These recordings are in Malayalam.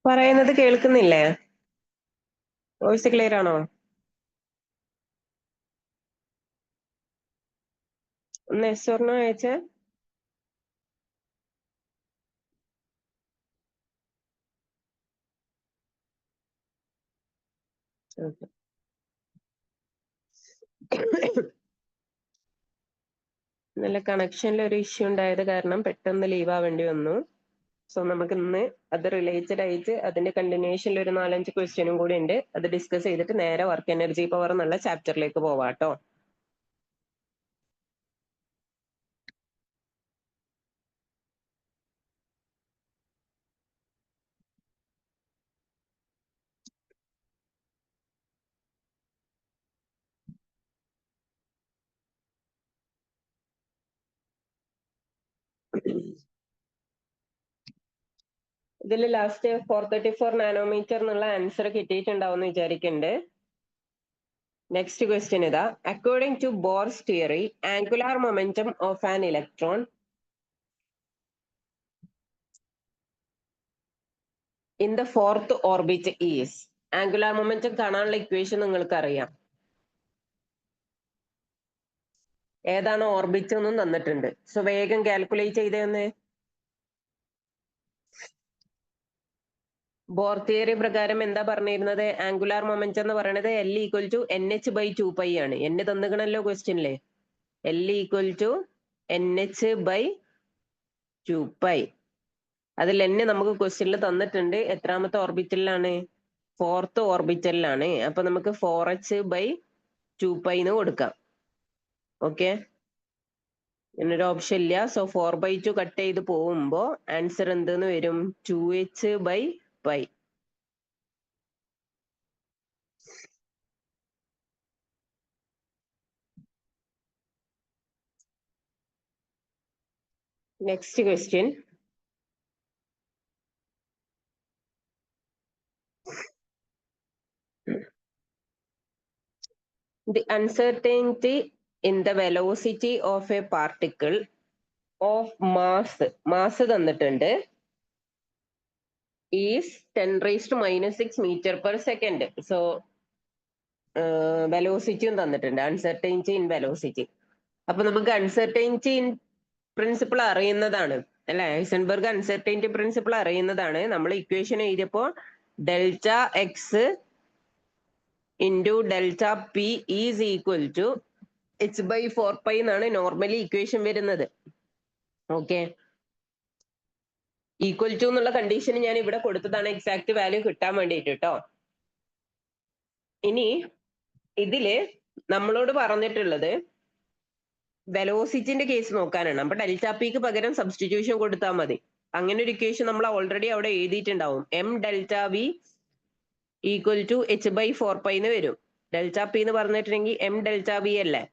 പറയുന്നത് കേൾക്കുന്നില്ലേ? വോയിസ് ക്ലിയർ ആണോ? ഒന്ന് yes or no അയച്ചേ. നല്ല കണക്ഷനിൽ ഒരു ഇഷ്യൂ ഉണ്ടായത് കാരണം പെട്ടെന്ന് ലീവ് ആവേണ്ടി വന്നു. സോ നമുക്ക് ഇന്ന് അത് റിലേറ്റഡ് ആയിട്ട് അതിന്റെ കണ്ടിന്യൂഷനിൽ ഒരു 4-5 ക്വസ്റ്റ്യനും കൂടി ഉണ്ട്. അത് ഡിസ്കസ് ചെയ്തിട്ട് നേരെ വർക്ക് എനർജി പവർ എന്നുള്ള ചാപ്റ്ററിലേക്ക് പോവാട്ടോ. ഇതിൽ ലാസ്റ്റ് 434 നാനോമീറ്റർ എന്നുള്ള ആൻസർ കിട്ടിയിട്ടുണ്ടാവും വിചാരിക്കുന്നുണ്ട്. നെക്സ്റ്റ് ക്വസ്റ്റ്യൻ ഇതാ. According to Bohr's theory, angular momentum of an electron in the fourth orbit is. Angular momentum കാണാനുള്ള ഇക്വേഷൻ നിങ്ങൾക്ക് അറിയാം. ഏതാണ് ഓർബിറ്റ് എന്നും തന്നിട്ടുണ്ട്. സോ വേഗം കാൽക്കുലേറ്റ് ചെയ്തേന്ന്. ബോർ തിയറി പ്രകാരം എന്താ പറഞ്ഞിരുന്നത്? ആംഗുലാർ മൊമെന്റം എന്ന് പറയുന്നത് L ഈക്വൽ ടു NH/2π ആണ്. എന്നെ തന്നിക്കണല്ലോ ക്വസ്റ്റ്യനിലെ. L equal to NH/2π. അതിൽ എന്നെ നമുക്ക് ക്വസ്റ്റ്യനിൽ തന്നിട്ടുണ്ട്. എത്രാമത്തെ ഓർബിറ്റലിലാണ്? ഫോർത്ത് ഓർബിറ്റലിലാണ്. അപ്പൊ നമുക്ക് 4h/2π എന്ന് കൊടുക്കാം. ഓക്കെ, എന്നൊരു ഓപ്ഷൻ ഇല്ല. സോ 4/2 കട്ട് ചെയ്ത് പോകുമ്പോ ആൻസർ എന്തെന്ന് വരും? 2h/π. Next question. The uncertainty in the velocity of a particle of mass തന്നിട്ടുണ്ട് is 10⁻⁻6 meter per second. So വെലോസിറ്റിയും തന്നിട്ടുണ്ട്. Uncertainty in velocity. അപ്പൊ നമുക്ക് അൺസർട്ടൈനിറ്റി ഇൻ പ്രിൻസിപ്പിൾ അറിയുന്നതാണ് അല്ലെ? ഹൈസൻബർഗ് അൺസർട്ടൈനിറ്റി പ്രിൻസിപ്പിൾ അറിയുന്നതാണ്. നമ്മൾ ഇക്വേഷൻ എഴുതിയപ്പോ delta X into delta P is equal to h/4π എന്നാണ് നോർമലി ഇക്വേഷൻ വരുന്നത്. ഓക്കെ, ഈക്വൽ ടു എന്നുള്ള കണ്ടീഷൻ ഞാൻ ഇവിടെ കൊടുത്തതാണ് എക്സാക്ട് വാല്യൂ കിട്ടാൻ വേണ്ടിയിട്ട് കേട്ടോ. ഇനി ഇതില് നമ്മളോട് പറഞ്ഞിട്ടുള്ളത് വെലോസിറ്റിന്റെ കേസ് നോക്കാനാണ്. അപ്പൊ ഡെൽറ്റ പിക്ക് പകരം സബ്സ്റ്റിറ്റ്യൂഷൻ കൊടുത്താൽ മതി. അങ്ങനെ ഒരു ഇക്വേഷൻ നമ്മൾ ഓൾറെഡി അവിടെ എഴുതിയിട്ടുണ്ടാവും. m delta v equal to h/4π എന്ന് വരും. ഡെൽറ്റ പി എന്ന് പറഞ്ഞിട്ടുണ്ടെങ്കിൽ m ഡെൽറ്റ വി അല്ലേ?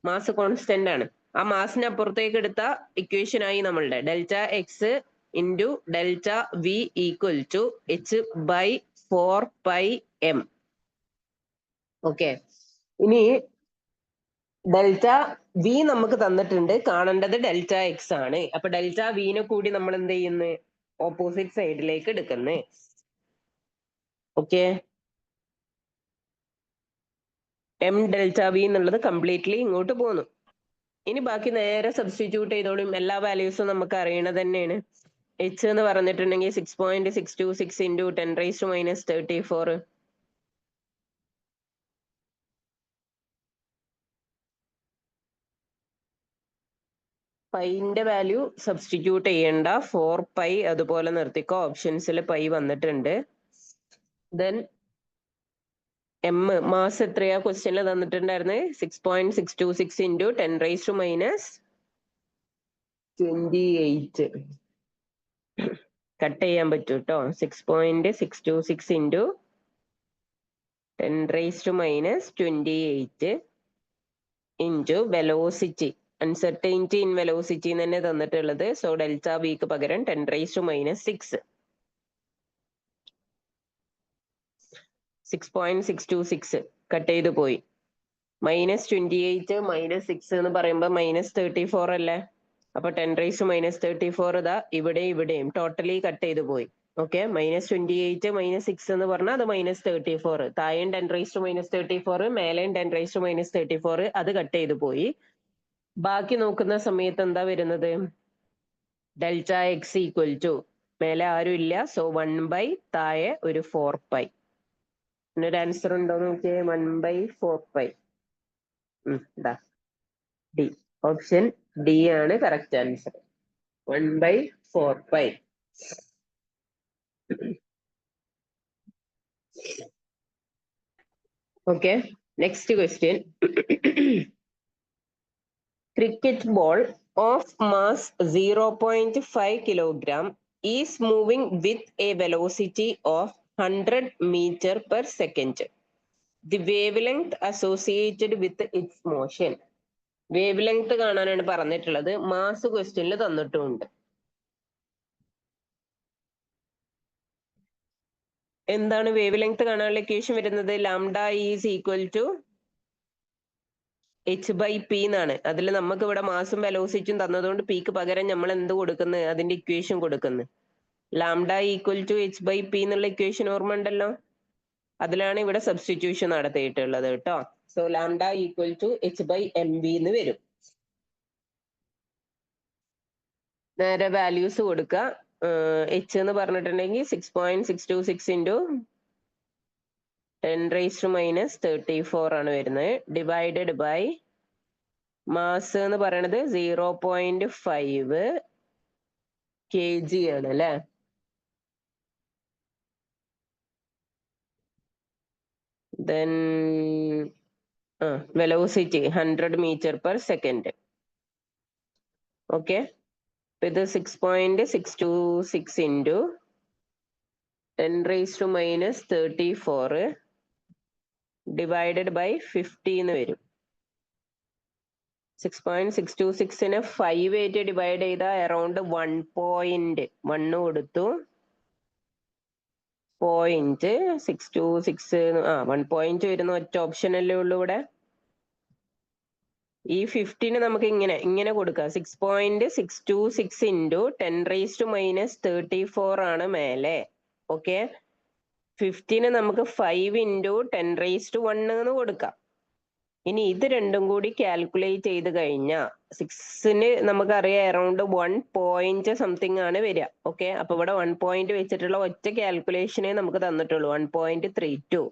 മാസ് കോൺസ്റ്റന്റ് ആണ്. ആ മാസിന് അപ്പുറത്തേക്ക് എടുത്ത ഇക്വേഷൻ ആയി നമ്മളുടെ delta X into delta v equal to h/4πm. Okay, ഇനി ഡെൽറ്റ വി നമുക്ക് തന്നിട്ടുണ്ട്. കാണേണ്ടത് ഡെൽറ്റ എക്സ് ആണ്. അപ്പൊ ഡെൽറ്റ വിനെ കൂടി നമ്മൾ എന്ത് ചെയ്യുന്നു? ഓപ്പോസിറ്റ് സൈഡിലേക്ക് എടുക്കുന്നു. ഓക്കെ, m ഡെൽറ്റ വി എന്നുള്ളത് കംപ്ലീറ്റ്ലി ഇങ്ങോട്ട് പോന്നു. ഇനി ബാക്കി നേരെ സബ്സ്റ്റിറ്റ്യൂട്ട് ചെയ്തോളും. എല്ലാ വാല്യൂസും നമുക്ക് അറിയണത് തന്നെയാണ്. h എന്ന് പറഞ്ഞിട്ടുണ്ടെങ്കിൽ 6.626 ഇൻറ്റു 10⁻⁻34. പൈന്റെ വാല്യൂ സബ്സ്റ്റിറ്റ്യൂട്ട് ചെയ്യേണ്ട. 4π അതുപോലെ നിർത്തിക്കോ. ഓപ്ഷൻസിൽ പൈ വന്നിട്ടുണ്ട്. ദെൻ എം മാസ് എത്രയാ ക്വസ്റ്റ്യനിൽ തന്നിട്ടുണ്ടായിരുന്നത്? 6.626 ഇൻറ്റു 10⁻28. കട്ട് ചെയ്യാൻ പറ്റൂ കേട്ടോ. 6.626 into 10⁻28 into velocity. Uncertainty in velocity തന്നെ തന്നിട്ടുള്ളത്. സോ ഡെൽറ്റ വിക്ക് പകരം 10⁻6. 6.626 കട്ട് ചെയ്ത് പോയി. -28 -6 എന്ന് പറയുമ്പോൾ -34 അല്ലേ? അപ്പൊ 10⁻34 ഇതാ ഇവിടെ ഇവിടെയും ടോട്ടലി കട്ട് ചെയ്ത് പോയി. ഓക്കെ, -28 -6 എന്ന് പറഞ്ഞാൽ അത് -34. താഴെയും 10⁻⁻34, മേലെയും 10⁻⁻34. അത് കട്ട് ചെയ്ത് പോയി. ബാക്കി നോക്കുന്ന സമയത്ത് എന്താ വരുന്നത്? ഡെൽറ്റ എക്സ് ഈക്വൽ ടു, മേലെ ആരും ഇല്ല, സോ 1/, താഴെ ഒരു 4π. ഇതിനൊരു ആൻസർ ഉണ്ടോ നോക്കിയേ. 1/4π. ഇതാ ഡി, ഓപ്ഷൻ ഡി ആണ് correct answer. 1/4π. Okay, next question. Cricket ball of mass 0.5 kilogram is moving with a velocity of 100 meter per second. The wavelength associated with its motion. Wavelength കാണാനാണ് പറഞ്ഞിട്ടുള്ളത്. മാസ് ക്വസ്റ്റ്യനിൽ തന്നിട്ടുമുണ്ട്. എന്താണ് വേവ് ലെങ്ത് കാണാനുള്ള ഇക്വേഷൻ വരുന്നത്? Lambda is equal to h/p എന്നാണ്. അതിൽ നമുക്ക് ഇവിടെ മാസും വെലോസിറ്റിയും തന്നതുകൊണ്ട് പിക്ക് പകരം നമ്മൾ എന്ത് കൊടുക്കുന്നത്? അതിന്റെ ഇക്വേഷൻ കൊടുക്കുന്നത്. ലാംഡ ഈക്വൽ ടു h/p എന്നുള്ള ഇക്വേഷൻ ഓർമ്മ ഉണ്ടല്ലോ. അതിലാണ് ഇവിടെ സബ്സ്റ്റിറ്റ്യൂഷൻ നടത്തിയിട്ടുള്ളത് കേട്ടോ. So lambda equal to h/mv എന്ന് വരും. നേരെ വാല്യൂസ് കൊടുക്കുക. h എന്ന് പറഞ്ഞിട്ടുണ്ടെങ്കിൽ 6.626 ഇൻറ്റു 10⁻⁻34 ആണ് വരുന്നത്. ഡിവൈഡഡ് ബൈ മാസ് എന്ന് പറയണത് 0.5 kg ആണ് അല്ലേ? Then velocity 100 meter per second. Okay, ഇത് 6.626 ഇൻറ്റു 10⁻⁻34 ഡിവൈഡഡ് ബൈ 50 എന്ന് വരും. 6.626നെ 5 ആയിട്ട് ഡിവൈഡ് ചെയ്താൽ അറൗണ്ട് 1.1 കൊടുത്തു. 0.626 1 പോയിന്റ് വരുന്ന ഒറ്റ ഓപ്ഷൻ അല്ലേ ഉള്ളൂ ഇവിടെ. ഈ 50ന് നമുക്ക് ഇങ്ങനെ കൊടുക്കാം. 6.626 ഇൻറ്റു 10⁻⁻34 ആണ് മേലെ. ഓക്കെ, 50ന് നമുക്ക് 5 ഇൻറ്റു 10⁻1 എന്ന് കൊടുക്കാം. ഇനി ഇത് രണ്ടും കൂടി കാൽക്കുലേറ്റ് ചെയ്ത് കഴിഞ്ഞാൽ 6ന് നമുക്കറിയാം അറൗണ്ട് 1 പോയിന്റ് സംതിങ് ആണ് വരിക. ഓക്കെ, അപ്പൊ ഇവിടെ 1 പോയിന്റ് വെച്ചിട്ടുള്ള ഒറ്റ കാൽക്കുലേഷനെ നമുക്ക് തന്നിട്ടുള്ളൂ. 1.32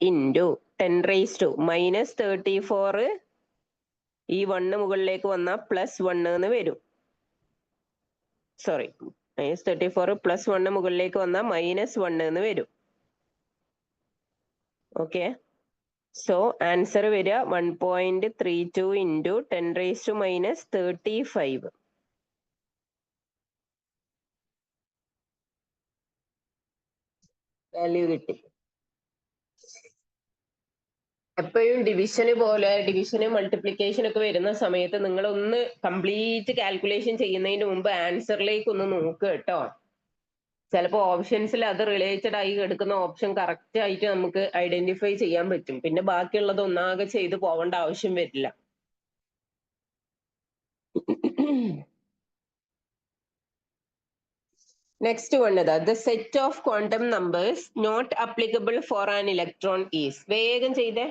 ഇൻറ്റു 10⁻⁻34 ഈ 1 മുകളിലേക്ക് വന്നാൽ +1 എന്ന് വരും. സോറി, -34 +1 മുകളിലേക്ക് വന്നാൽ -1 എന്ന് വരും. ഓക്കെ, സോ ആൻസർ വരിക 1.32 ഇൻറ്റു 10⁻⁻35. വാല്യൂ കിട്ടി. എപ്പോഴും ഡിവിഷന് മൾട്ടിപ്ലിക്കേഷൻ ഒക്കെ വരുന്ന സമയത്ത് നിങ്ങൾ ഒന്ന് കംപ്ലീറ്റ് കാൽക്കുലേഷൻ ചെയ്യുന്നതിന് മുമ്പ് ആൻസറിലേക്ക് ഒന്ന് നോക്കുക കേട്ടോ. ചിലപ്പോൾ ഓപ്ഷൻസിൽ അത് റിലേറ്റഡ് ആയി എടുക്കുന്ന ഓപ്ഷൻ കറക്റ്റ് ആയിട്ട് നമുക്ക് ഐഡന്റിഫൈ ചെയ്യാൻ പറ്റും. പിന്നെ ബാക്കിയുള്ളത് ഒന്നാകെ ചെയ്ത് പോവേണ്ട ആവശ്യം വരില്ല. നെക്സ്റ്റ് വൺ ഇതാ. The set of quantum numbers not applicable for an electron is. വേഗം ചെയ്തേ.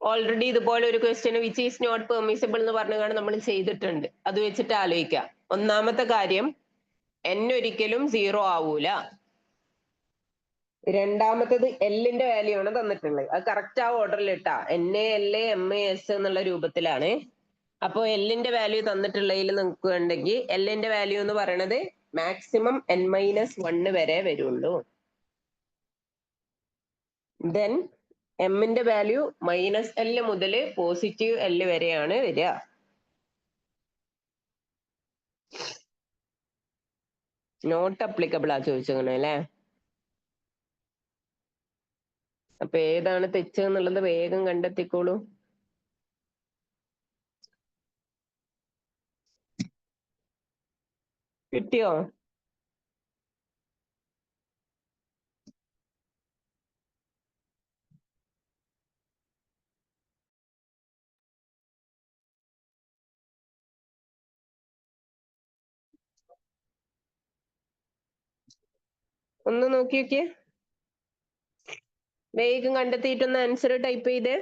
ഓൾറെഡി ഇതുപോലെ ഒരു question which is not permissible എന്ന് പറഞ്ഞുകൊണ്ട് നമ്മൾ ചെയ്തിട്ടുണ്ട്. അത് വെച്ചിട്ട് ആലോചിക്കാം. ഒന്നാമത്തെ കാര്യം, n ഒരിക്കലും 0 ആവൂല. രണ്ടാമത്തത് എല്ലിന്റെ വാല്യൂ ആണ് തന്നിട്ടുള്ളത്. അത് കറക്റ്റ് ആ ഓർഡറിൽ ഇട്ടാ. NaLaMaS എന്നുള്ള രൂപത്തിലാണ്. അപ്പൊ എല്ലിന്റെ വാല്യൂ തന്നിട്ടുള്ളതിൽ നോക്കുകയാണെങ്കിൽ എല്ലിന്റെ വാല്യൂ എന്ന് പറയുന്നത് മാക്സിമം n-1 വരെ വരുള്ളൂ. ദെൻ എമ്മിന്റെ വാല്യൂ -L മുതൽ +L വരെയാണ് വരിക. നോട്ട് അപ്ലിക്കബിൾ ആ ചോദിച്ചങ്ങനെ അല്ലേ? അപ്പൊ ഏതാണ് തെറ്റ് എന്നുള്ളത് വേഗം കണ്ടെത്തിക്കോളൂ. കിട്ടിയോ? ഒന്ന് നോക്കി നോക്കിയേ, വേഗം കണ്ടെത്തിയിട്ടൊന്ന് ആൻസർ ടൈപ്പ് ചെയ്തേ.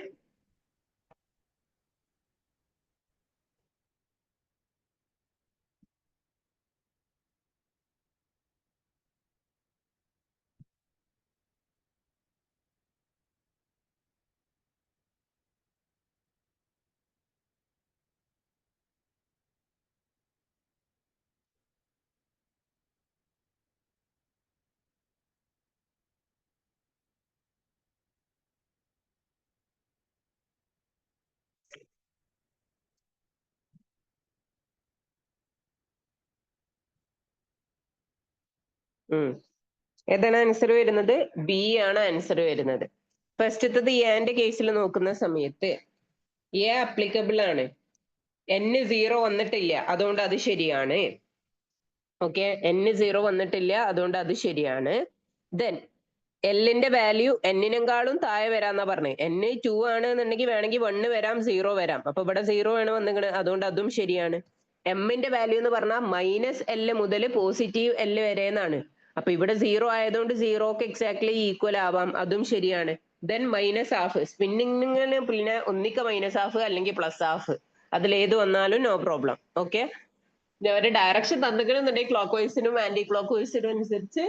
ഏതാണ് ആൻസർ വരുന്നത്? ബി ആണ് ആൻസർ വരുന്നത്. ഫസ്റ്റത്തത് എന്റെ കേസിൽ നോക്കുന്ന സമയത്ത് എ അപ്ലിക്കബിൾ ആണ്. n 0 വന്നിട്ടില്ല, അതുകൊണ്ട് അത് ശരിയാണ്. ഓക്കെ, n 0 വന്നിട്ടില്ല, അതുകൊണ്ട് അത് ശരിയാണ്. ദെൻ എല്ലിന്റെ വാല്യൂ എന്നിനെക്കാളും താഴെ വരാന്നാ പറഞ്ഞത്. n 2 ആണ് എന്നുണ്ടെങ്കിൽ വേണമെങ്കിൽ 1 വരാം, 0 വരാം. അപ്പൊ ഇവിടെ 0 ആണ് വന്നിരിക്കുന്നത്, അതുകൊണ്ട് അതും ശരിയാണ്. എമ്മിന്റെ വാല്യൂ എന്ന് പറഞ്ഞാൽ -L മുതൽ +L വരെ എന്നാണ്. അപ്പൊ ഇവിടെ 0 ആയതുകൊണ്ട് 0ക്ക് എക്സാക്ട്ലി ഈക്വൽ ആവാം, അതും ശരിയാണ്. ദെൻ -12 സ്പിന്നിങ്ങിന് പിന്നെ ഒന്നിക്ക -12 അല്ലെങ്കിൽ +12, അതിലേത് വന്നാലും നോ പ്രോബ്ലം. ഓക്കെ, ഒരു ഡയറക്ഷൻ തന്നിക്കണമെന്നുണ്ടെങ്കിൽ ക്ലോക്ക് വൈസിനും ആന്റി ക്ലോക്ക് വൈസിനും അനുസരിച്ച്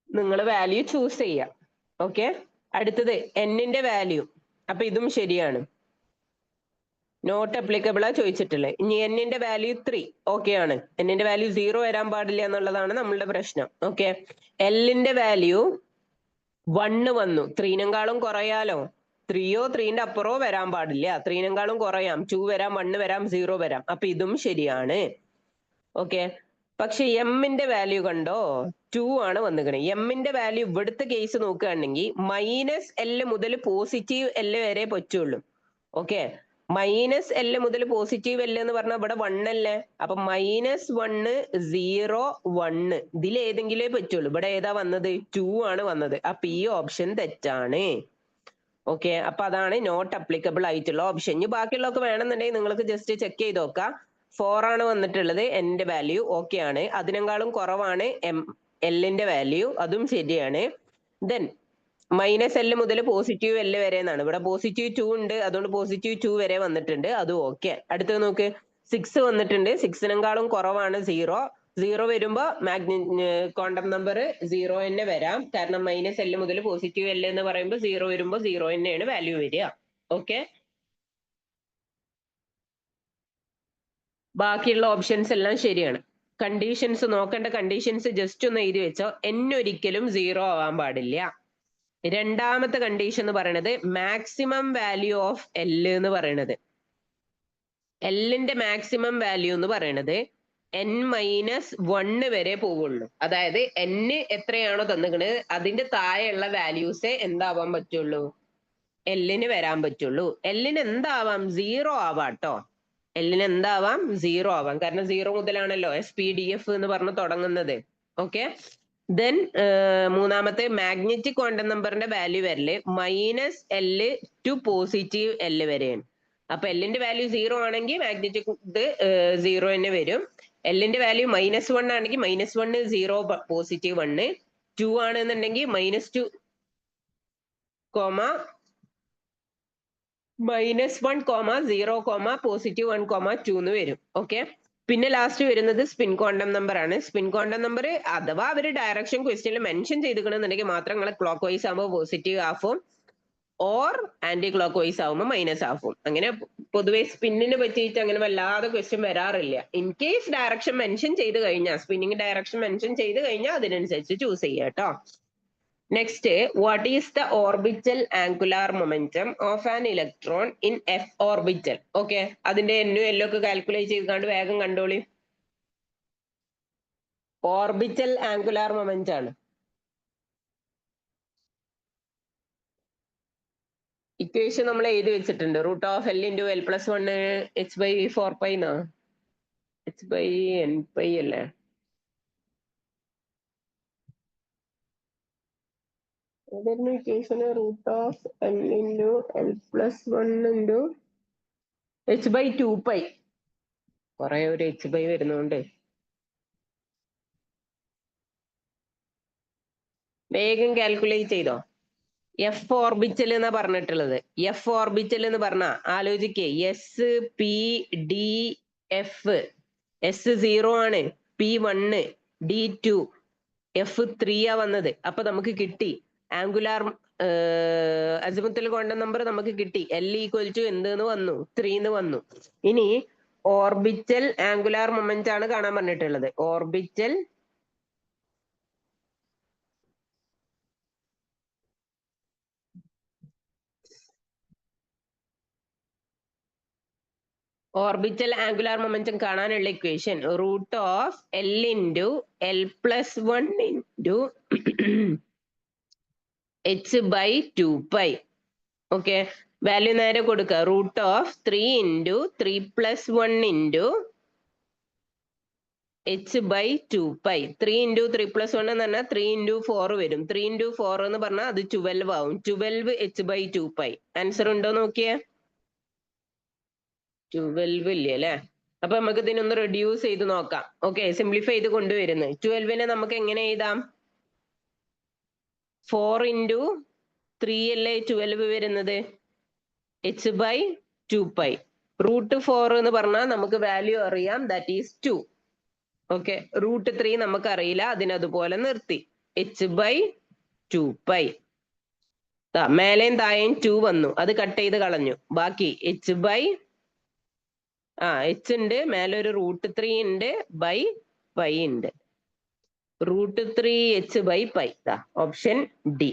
നിങ്ങൾ വാല്യൂ ചൂസ് ചെയ്യാം. ഓക്കെ, അടുത്തത് എന്നിന്റെ വാല്യൂ. അപ്പൊ ഇതും ശരിയാണ്, നോട്ട് അപ്ലിക്കബിളാ ചോദിച്ചിട്ടുള്ളത്. ഇനി എന്നിന്റെ വാല്യൂ 3 ഓക്കെ ആണ്. എന്നിന്റെ വാല്യൂ 0 വരാൻ പാടില്ല എന്നുള്ളതാണ് നമ്മളുടെ പ്രശ്നം. ഓക്കെ, എല്ലിന്റെ വാല്യൂ 1 വന്നു, 3നേക്കാളും കുറയാലോ. 3യോ 3ന്റെ അപ്പുറമോ വരാൻ പാടില്ല, 3നേക്കാളും കുറയാം, 2 വരാം, 1 വരാം, 0 വരാം. അപ്പൊ ഇതും ശരിയാണ്. ഓക്കെ, പക്ഷെ എമ്മിന്റെ വാല്യൂ കണ്ടോ, 2 ആണ് വന്നിരിക്കുന്നത്. എമ്മിന്റെ വാല്യൂ ഇവിടുത്തെ കേസ് നോക്കുകയാണെങ്കിൽ -L മുതൽ +L വരെ പറ്റുള്ളൂ. ഓക്കെ, -L മുതൽ +L എന്ന് പറഞ്ഞാൽ ഇവിടെ 1 അല്ലേ. അപ്പൊ -1 0 1 ഇതിൽ ഏതെങ്കിലേ പറ്റുള്ളൂ. ഇവിടെ ഏതാ വന്നത്? 2 ആണ് വന്നത്. അപ്പൊ ഈ ഓപ്ഷൻ തെറ്റാണ്. ഓക്കെ, അപ്പൊ അതാണ് നോട്ട് അപ്ലിക്കബിൾ ആയിട്ടുള്ള ഓപ്ഷൻ. ഇനി ബാക്കിയുള്ളതൊക്കെ വേണമെന്നുണ്ടെങ്കിൽ നിങ്ങൾക്ക് ജസ്റ്റ് ചെക്ക് ചെയ്ത് നോക്കാം. 4 ആണ് വന്നിട്ടുള്ളത് എന്റെ വാല്യൂ, ഓക്കെ ആണ്. അതിനേക്കാളും കുറവാണ് എല്ലിന്റെ വാല്യൂ, അതും ശരിയാണ്. ദെൻ -L മുതൽ +L വരെ എന്നാണ്. ഇവിടെ +2 ഉണ്ട്, അതുകൊണ്ട് +2 വരെ വന്നിട്ടുണ്ട്, അതും ഓക്കെ. അടുത്തത് നോക്ക്, 6 വന്നിട്ടുണ്ട്. 6നേക്കാളും കുറവാണ് 0. 0 വരുമ്പോ ക്വാണ്ടം നമ്പർ 0 തന്നെ വരാം, കാരണം -L മുതൽ +L എന്ന് പറയുമ്പോൾ 0 വരുമ്പോ 0 തന്നെയാണ് വാല്യൂ വരിക. ഓക്കെ, ബാക്കിയുള്ള ഓപ്ഷൻസ് എല്ലാം ശരിയാണ്. കണ്ടീഷൻസ് നോക്കേണ്ട കണ്ടീഷൻസ് ജസ്റ്റ് ഒന്ന് എഴുതി വെച്ചോ. n ഒരിക്കലും 0 ആവാൻ പാടില്ല. രണ്ടാമത്തെ കണ്ടീഷൻ എന്ന് പറയുന്നത് മാക്സിമം വാല്യൂ ഓഫ് L എന്ന് പറയുന്നത്, എല്ലിന്റെ മാക്സിമം വാല്യൂ എന്ന് പറയുന്നത് n-1 വരെ പോവുള്ളൂ. അതായത് n എത്രയാണോ തന്നിരിക്കുന്നത് അതിന്റെ താഴെയുള്ള വാല്യൂസേ എന്താവാൻ പറ്റുള്ളൂ, എല്ലിന് വരാൻ പറ്റുള്ളൂ. എല്ലിന് എന്താവാം, 0 ആവാട്ടോ. എല്ലിന് എന്താവാം, 0 ആവാം, കാരണം 0 മുതലാണല്ലോ SPDF എന്ന് പറഞ്ഞ് തുടങ്ങുന്നത്. ഓക്കെ, ദെൻ മൂന്നാമത്തെ മാഗ്നറ്റിക് ക്വാണ്ടം നമ്പറിന്റെ വാല്യൂ വരല് -L to +L വരെയാണ്. അപ്പൊ എല്ലിന്റെ വാല്യൂ 0 ആണെങ്കിൽ മാഗ്നറ്റിക് ഇത് 0 തന്നെ വരും. എല്ലിന്റെ വാല്യൂ -1 ആണെങ്കിൽ -1 0 +1, 2 ആണെന്നുണ്ടെങ്കിൽ -2, -1, -0, +1, 2 എന്ന് വരും. ഓക്കെ, പിന്നെ ലാസ്റ്റ് വരുന്നത് സ്പിൻ ക്വാണ്ടം നമ്പർ ആണ്. സ്പിൻ ക്വാണ്ടം നമ്പർ അഥവാ അവർ ഡയറക്ഷൻ ക്വസ്റ്റ്യനിൽ മെൻഷൻ ചെയ്തിരിക്കണമെന്നുണ്ടെങ്കിൽ മാത്രം നിങ്ങൾ ക്ലോക്ക് വൈസ് ആകുമ്പോൾ പോസിറ്റീവ് ഹാഫും ഓർ ആന്റി ക്ലോക്ക് വൈസ് ആകുമ്പോൾ -ഹാഫും. അങ്ങനെ പൊതുവെ സ്പിന്നിനെ പറ്റിയിട്ട് അങ്ങനെ വല്ലാതെ ക്വസ്റ്റ്യൻ വരാറില്ല. ഇൻ കേസ് ഡയറക്ഷൻ മെൻഷൻ ചെയ്ത് കഴിഞ്ഞാൽ, സ്പിന്നിങ് ഡയറക്ഷൻ മെൻഷൻ ചെയ്ത് കഴിഞ്ഞാൽ അതിനനുസരിച്ച് ചൂസ് ചെയ്യാം കേട്ടോ. Next, what is the orbital angular momentum of an electron in f orbital? Okay, അതിന്റെ എന്നും എല്ലാം ഒക്കെ കാൽക്കുലേറ്റ് ചെയ്തുകൊണ്ട് വേഗം കണ്ടോളി. ഓർബിറ്റൽ ആംഗുലാർ മൊമെന്റ് ആണ്. ഇക്വേഷൻ നമ്മൾ എഴുതി വെച്ചിട്ടുണ്ട്. √L × L+1 h/4π എന്നാ, h/n π അല്ലേ. Equation √L × L+1 × h/2π. കുറെ ഒരു h/ വരുന്നോണ്ട് വേഗം കാൽക്കുലേറ്റ് ചെയ്തോ. എഫ് ഓർബിറ്റൽ എന്നാ പറഞ്ഞിട്ടുള്ളത്. എഫ് ഓർബിറ്റൽ എന്ന് പറഞ്ഞ ആലോചിക്കേ, S P D F. S 0 ആണ്, പി 1, ഡി 2, എഫ് 3 ആ വന്നത്. അപ്പൊ നമുക്ക് കിട്ടി ആംഗുലാർ അസിമുത്തൽ ക്വാണ്ടം നമ്പർ നമുക്ക് കിട്ടി. എൽ ഈക്വൽ ടു എന്ത് വന്നു? 3 എന്ന് വന്നു. ഇനി ഓർബിറ്റൽ ആംഗുലാർ മൊമെന്റ് ആണ് കാണാൻ പറഞ്ഞിട്ടുള്ളത്. ഓർബിറ്റൽ ഓർബിറ്റൽ ആംഗുലാർ മൊമെന്റം കാണാനുള്ള equation root of L into L plus 1 into H by 2π. Okay, value നേരെ കൊടുക്കുക. Root of 3 into 3 plus 1 into H by 2π. 3 into 3 plus 1 എന്ന് പറഞ്ഞാൽ 3 ഇൻറ്റു 4 വരും. 3 ഇൻറ്റു 4 എന്ന് പറഞ്ഞാൽ അത് 12 ആവും. 12 എച്ച് ബൈ 2π. ആൻസർ ഉണ്ടോ നോക്കിയേ. 12 ഇല്ല അല്ലേ? അപ്പൊ നമുക്ക് ഇതിനൊന്ന് റെഡ്യൂസ് ചെയ്ത് നോക്കാം. ഓക്കെ, സിംപ്ലിഫൈ ചെയ്ത് കൊണ്ടുവരുന്നത്. 12നെ നമുക്ക് എങ്ങനെ എഴുതാം? 4 ഇൻറ്റു 3 അല്ലേ 12 വരുന്നത്, എച്ച് ബൈ 2π. റൂട്ട് 4 എന്ന് പറഞ്ഞാൽ നമുക്ക് വാല്യൂ അറിയാം, ദാറ്റ് ഈസ് 2. ഓക്കെ, റൂട്ട് 3 നമുക്ക് അറിയില്ല, അതിനതുപോലെ നിർത്തി. H by 2π. മേലെയും താഴെയും 2 വന്നു, അത് കട്ട് ചെയ്ത് കളഞ്ഞു. ബാക്കി എച്ച് ബൈ എച്ച് ഉണ്ട്, മേലെ ഒരു റൂട്ട് 3 ഉണ്ട്, ബൈ പൈ ഉണ്ട്. Root 3 H by pi. Option D.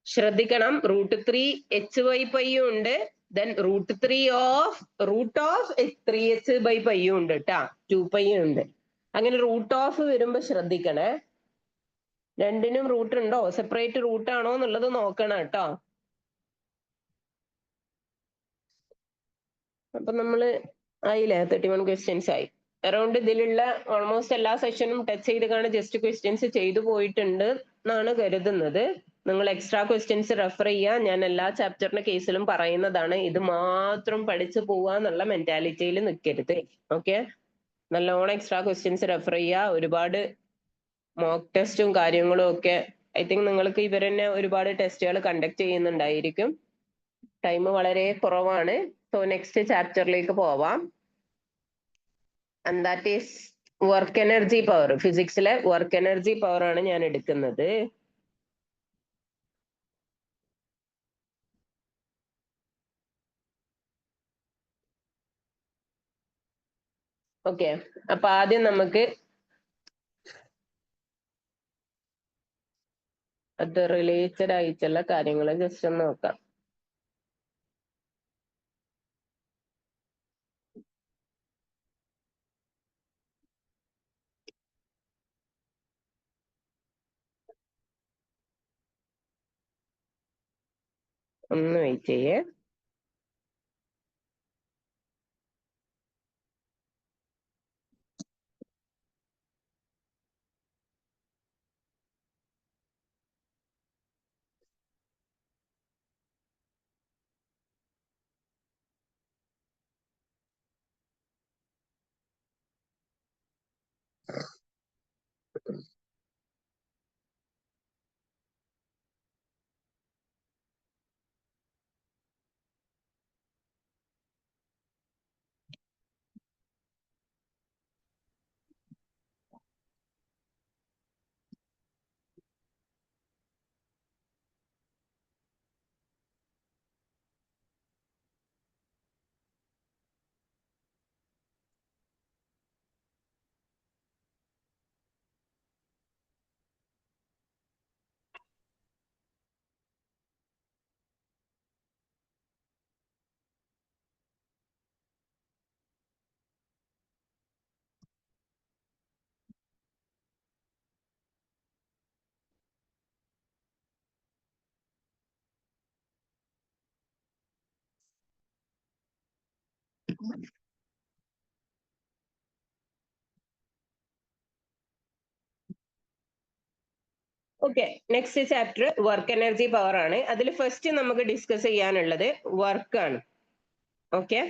ശ്രദ്ധിക്കണം, റൂട്ട് 3 എച്ച് ബൈ പൈയും ഉണ്ട്, then root of 3 H by പൈയും ഉണ്ട് കേട്ടാ, 2π ഉണ്ട്. അങ്ങനെ റൂട്ട് ഓഫ് വരുമ്പോ ശ്രദ്ധിക്കണേ, രണ്ടിനും റൂട്ട് ഉണ്ടോ, സെപ്പറേറ്റ് റൂട്ട് ആണോ എന്നുള്ളത് നോക്കണം കേട്ടോ. അപ്പൊ നമ്മള് ആയില്ലേ, 31 ക്വസ്റ്റ്യൻസ് ആയി. അറൗണ്ട് ഇതിലുള്ള ഓൾമോസ്റ്റ് എല്ലാ സെഷനും ടച്ച് ചെയ്ത് കാണാൻ ജസ്റ്റ് ക്വസ്റ്റ്യൻസ് ചെയ്തു പോയിട്ടുണ്ട് എന്നാണ് കരുതുന്നത്. നിങ്ങൾ എക്സ്ട്രാ ക്വസ്റ്റ്യൻസ് റെഫർ ചെയ്യുക. ഞാൻ എല്ലാ ചാപ്റ്ററിന്റെ കേസിലും പറയുന്നതാണ്, ഇത് മാത്രം പഠിച്ചു പോവാന്നുള്ള മെന്റാലിറ്റിയിൽ നിൽക്കരുത്. ഓക്കെ, നല്ലോണം എക്സ്ട്രാ ക്വസ്റ്റ്യൻസ് റെഫർ ചെയ്യുക. ഒരുപാട് മോക്ക് ടെസ്റ്റും കാര്യങ്ങളും ഒക്കെ ഐ തിങ്ക് നിങ്ങൾക്ക് ഇവർ തന്നെ ഒരുപാട് ടെസ്റ്റുകൾ കണ്ടക്ട് ചെയ്യുന്നുണ്ടായിരിക്കും. ടൈം വളരെ കുറവാണ്. സോ നെക്സ്റ്റ് ചാപ്റ്ററിലേക്ക് പോവാം. And that is work energy power. ഫിസിക്സിലെ വർക്ക് എനർജി പവർ ആണ് ഞാൻ എടുക്കുന്നത്. ഓക്കെ, അപ്പൊ ആദ്യം നമുക്ക് അത് റിലേറ്റഡ് ആയിട്ടുള്ള കാര്യങ്ങൾ ജസ്റ്റ് ഒന്ന് നോക്കാം. ഒന്ന് വെയിറ്റ് ചെയ്യേ. Okay, next chapter work energy power ആണ്. അതിൽ ഫസ്റ്റ് നമുക്ക് ഡിസ്കസ് ചെയ്യാനുള്ളത് വർക്ക് ആണ്. ഓക്കെ,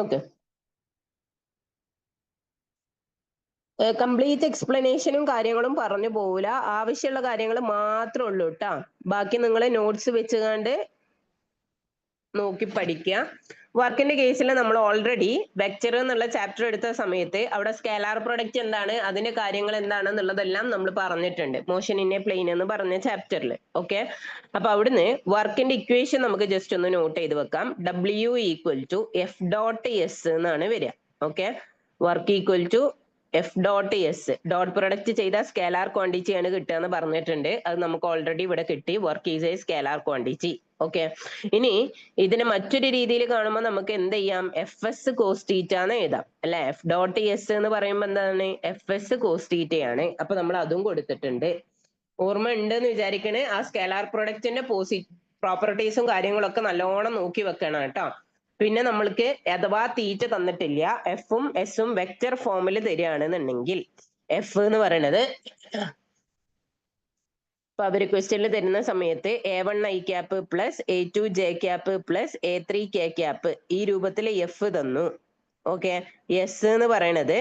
ഓക്കെ, കംപ്ലീറ്റ് എക്സ്പ്ലനേഷനും കാര്യങ്ങളും പറഞ്ഞു പോവില്ല, ആവശ്യമുള്ള കാര്യങ്ങൾ മാത്രമേ ഉള്ളൂ കേട്ടാ. ബാക്കി നിങ്ങൾ നോട്ട്സ് വെച്ചുകൊണ്ട് നോക്കി പഠിക്കുക. വർക്കിന്റെ കേസിൽ നമ്മൾ ഓൾറെഡി വെക്ടർ എന്നുള്ള ചാപ്റ്റർ എടുത്ത സമയത്ത് അവിടെ സ്കേലാർ പ്രൊഡക്റ്റ് എന്താണ്, അതിന്റെ കാര്യങ്ങൾ എന്താണെന്നുള്ളതെല്ലാം നമ്മൾ പറഞ്ഞിട്ടുണ്ട്, മോഷൻ ഇൻ എ പ്ലെയിൻ എന്ന് പറഞ്ഞ ചാപ്റ്ററിൽ. ഓക്കെ, അപ്പൊ അവിടുന്ന് വർക്കിന്റെ ഇക്വേഷൻ നമുക്ക് ജസ്റ്റ് ഒന്ന് നോട്ട് ചെയ്ത് വെക്കാം. W equal to F dot S എന്നാണ് വരിക. Okay, work equal to F dot S, dot product ചെയ്ത സ്കേലാർ ക്വാണ്ടിറ്റി ആണ് കിട്ടുക എന്ന് പറഞ്ഞിട്ടുണ്ട്. അത് നമുക്ക് ഓൾറെഡി ഇവിടെ കിട്ടി. Work is a scalar quantity. Okay, ഇനി ഇതിനെ മറ്റൊരു രീതിയിൽ കാണുമ്പോൾ നമുക്ക് എന്ത് ചെയ്യാം, എഫ് എസ് കോസ് തീറ്റ എന്ന് എഴുതാം അല്ലെ. എഫ് ഡോട്ട് എസ് എന്ന് പറയുമ്പോൾ എന്താണ്, എഫ് എസ് കോസ് തീറ്റയാണ്. അപ്പൊ നമ്മൾ അതും കൊടുത്തിട്ടുണ്ട്. ഓർമ്മ ഉണ്ടെന്ന് വിചാരിക്കണേ. ആ സ്കേലാർ പ്രൊഡക്റ്റിന്റെ പ്രോപ്പർട്ടീസും കാര്യങ്ങളൊക്കെ നല്ലോണം നോക്കി വെക്കണം കേട്ടോ. പിന്നെ നമ്മൾക്ക് അഥവാ തീറ്റ തന്നിട്ടില്ല, എഫും എസും വെക്റ്റർ ഫോമിൽ തരികയാണെന്നുണ്ടെങ്കിൽ, എഫ് എന്ന് പറയുന്നത് ഇപ്പൊ അവര് ക്വസ്റ്റ്യനിൽ തരുന്ന സമയത്ത് A1 I cap plus A2 J cap plus A3 K cap ഈ രൂപത്തിൽ എഫ് തന്നു. ഓക്കെ, എസ് എന്ന് പറയണത്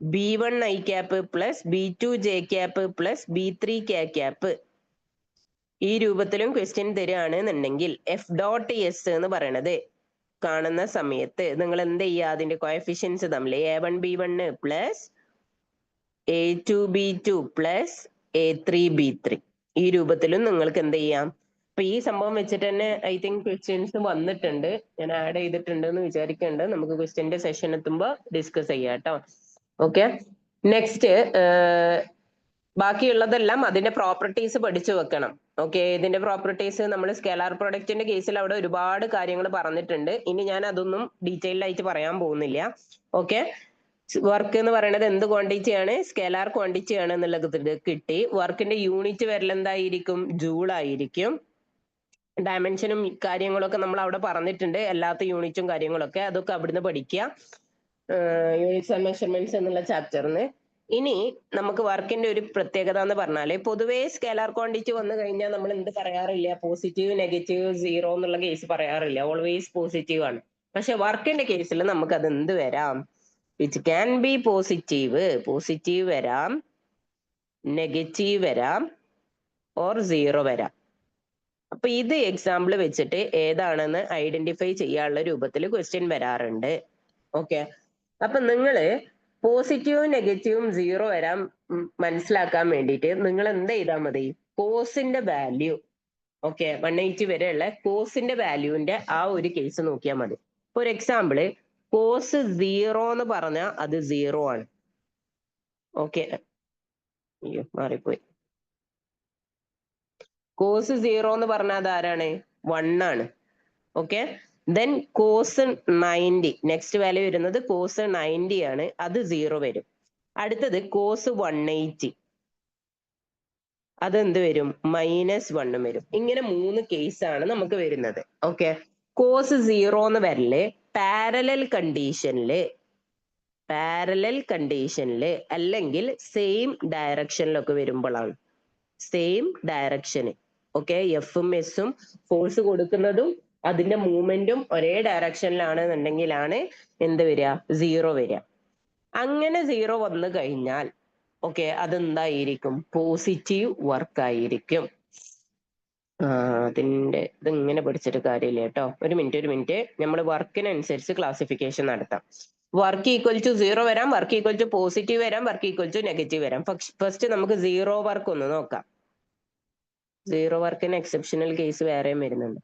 B1 I cap plus B2 J cap plus B3 K cap ഈ രൂപത്തിലും ക്വസ്റ്റ്യൻ തരികയാണെന്നുണ്ടെങ്കിൽ, എഫ് ഡോട്ട് എസ് എന്ന് പറയണത് കാണുന്ന സമയത്ത് നിങ്ങൾ എന്ത് ചെയ്യുക, അതിന്റെ കോഎഫിഷ്യൻസ് തമ്മിൽ A1 B1 plus A2 B2 plus A3 B3 ഈ രൂപത്തിലും നിങ്ങൾക്ക് എന്ത് ചെയ്യാം. അപ്പൊ ഈ സംഭവം വെച്ചിട്ട് തന്നെ ഐ തിങ്ക് ക്വസ്റ്റ്യൻസ് വന്നിട്ടുണ്ട്, ഞാൻ ആഡ് ചെയ്തിട്ടുണ്ട് എന്ന് വിചാരിക്കുന്നുണ്ട്. നമുക്ക് ക്വസ്റ്റ്യന്റെ സെഷൻ എത്തുമ്പോൾ ഡിസ്കസ് ചെയ്യാം കേട്ടോ. ഓക്കെ, നെക്സ്റ്റ് ബാക്കിയുള്ളതെല്ലാം അതിന്റെ പ്രോപ്പർട്ടീസ് പഠിച്ചു വെക്കണം. ഓക്കെ, ഇതിന്റെ പ്രോപ്പർട്ടീസ് നമ്മൾ സ്കേലാർ പ്രൊഡക്റ്റിന്റെ കേസിൽ അവിടെ ഒരുപാട് കാര്യങ്ങൾ പറഞ്ഞിട്ടുണ്ട്. ഇനി ഞാൻ അതൊന്നും ഡീറ്റെയിൽഡ് ആയിട്ട് പറയാൻ പോകുന്നില്ല. ഓക്കെ, വർക്ക് എന്ന് പറയുന്നത് എന്ത് ക്വാണ്ടിറ്റി ആണ്, സ്കേലാർ ക്വാണ്ടിറ്റി ആണ് എന്നുള്ളത് കിട്ടി. വർക്കിന്റെ യൂണിറ്റ് വരൽ എന്തായിരിക്കും, ജൂൾ ആയിരിക്കും. ഡയമെൻഷനും കാര്യങ്ങളൊക്കെ നമ്മൾ അവിടെ പറഞ്ഞിട്ടുണ്ട്, എല്ലാത്ത യൂണിറ്റും കാര്യങ്ങളൊക്കെ അതൊക്കെ അവിടുന്ന് പഠിക്കുക, യൂണിറ്റ്സ് ആൻഡ് മെഷർമെന്റ്സ് എന്നുള്ള ചാപ്റ്ററിന്. ഇനി നമുക്ക് വർക്കിന്റെ ഒരു പ്രത്യേകത എന്ന് പറഞ്ഞാല്, പൊതുവേ സ്കേലാർ ക്വാണ്ടിറ്റി വന്നു കഴിഞ്ഞാൽ നമ്മൾ എന്ത് പറയാറില്ല, പോസിറ്റീവ് നെഗറ്റീവ് സീറോ എന്നുള്ള കേസ് പറയാറില്ല, ഓൾവേസ് പോസിറ്റീവ് ആണ്. പക്ഷെ വർക്കിന്റെ കേസിൽ നമുക്ക് അത് എന്ത് വരാം, it can be positive, positive വരാം, നെഗറ്റീവ് വരാം, ഓർ സീറോ വരാം. അപ്പൊ ഇത് എക്സാമ്പിൾ വെച്ചിട്ട് ഏതാണെന്ന് ഐഡന്റിഫൈ ചെയ്യാനുള്ള രൂപത്തിൽ ക്വസ്റ്റ്യൻ വരാറുണ്ട്. ഓക്കെ, അപ്പൊ നിങ്ങള് പോസിറ്റീവും നെഗറ്റീവും സീറോ വരാൻ മനസ്സിലാക്കാൻ വേണ്ടിയിട്ട് നിങ്ങൾ എന്ത് ചെയ്താൽ മതി, കോസിന്റെ വാല്യൂ, ഓക്കെ 180 വരെയുള്ള കോസിന്റെ വാല്യൂവിന്റെ ആ ഒരു കേസ് നോക്കിയാൽ മതി. ഒരു എക്സാമ്പിള്, കോസ് സീറോ എന്ന് പറഞ്ഞാൽ അത് സീറോ ആണ്. ഓക്കെ, അയ്യോ മാറിപ്പോയി. കോസ് സീറോ എന്ന് പറഞ്ഞാൽ അത് ആരാണ്, 1 ആണ്. Okay, then cos 90, next value വരുന്നത് കോസ് 90 ആണ്, അത് സീറോ വരും. അടുത്തത് കോസ് 180, അത് എന്ത് വരും, -1 വരും. ഇങ്ങനെ 3 കേസാണ് നമുക്ക് വരുന്നത്. ഓക്കെ, കോസ് സീറോ എന്ന് വരല് പാരലൽ കണ്ടീഷനില് അല്ലെങ്കിൽ സെയിം ഡയറക്ഷനിലൊക്കെ വരുമ്പോഴാണ്. സെയിം ഡയറക്ഷന്, ഓക്കെ, എഫും എസും ഫോഴ്സ് കൊടുക്കുന്നതും അതിന്റെ മൂവ്മെന്റും ഒരേ ഡയറക്ഷനിലാണെന്നുണ്ടെങ്കിലാണ് എന്ത് വരിക, സീറോ വരിക. അങ്ങനെ സീറോ വന്നു കഴിഞ്ഞാൽ ഓക്കെ അതെന്തായിരിക്കും, പോസിറ്റീവ് വർക്ക് ആയിരിക്കും. അതിന്റെ ഇത് ഇങ്ങനെ പഠിച്ചിട്ട് കാര്യമില്ല കേട്ടോ. ഒരു മിനിറ്റ്, നമ്മൾ വർക്കിനനുസരിച്ച് ക്ലാസിഫിക്കേഷൻ നടത്താം. വർക്ക് ഈക്വൽ ടു സീറോ വരാം, വർക്ക് ഈക്വൽ ടു പോസിറ്റീവ് വരാം, വർക്ക് ഈക്വൽ ടു നെഗറ്റീവ് വരാം. ഫസ്റ്റ് നമുക്ക് സീറോ വർക്ക് ഒന്ന് നോക്കാം. സീറോ വർക്കിന് എക്സെപ്ഷണൽ കേസ് വേറെയും വരുന്നുണ്ട്.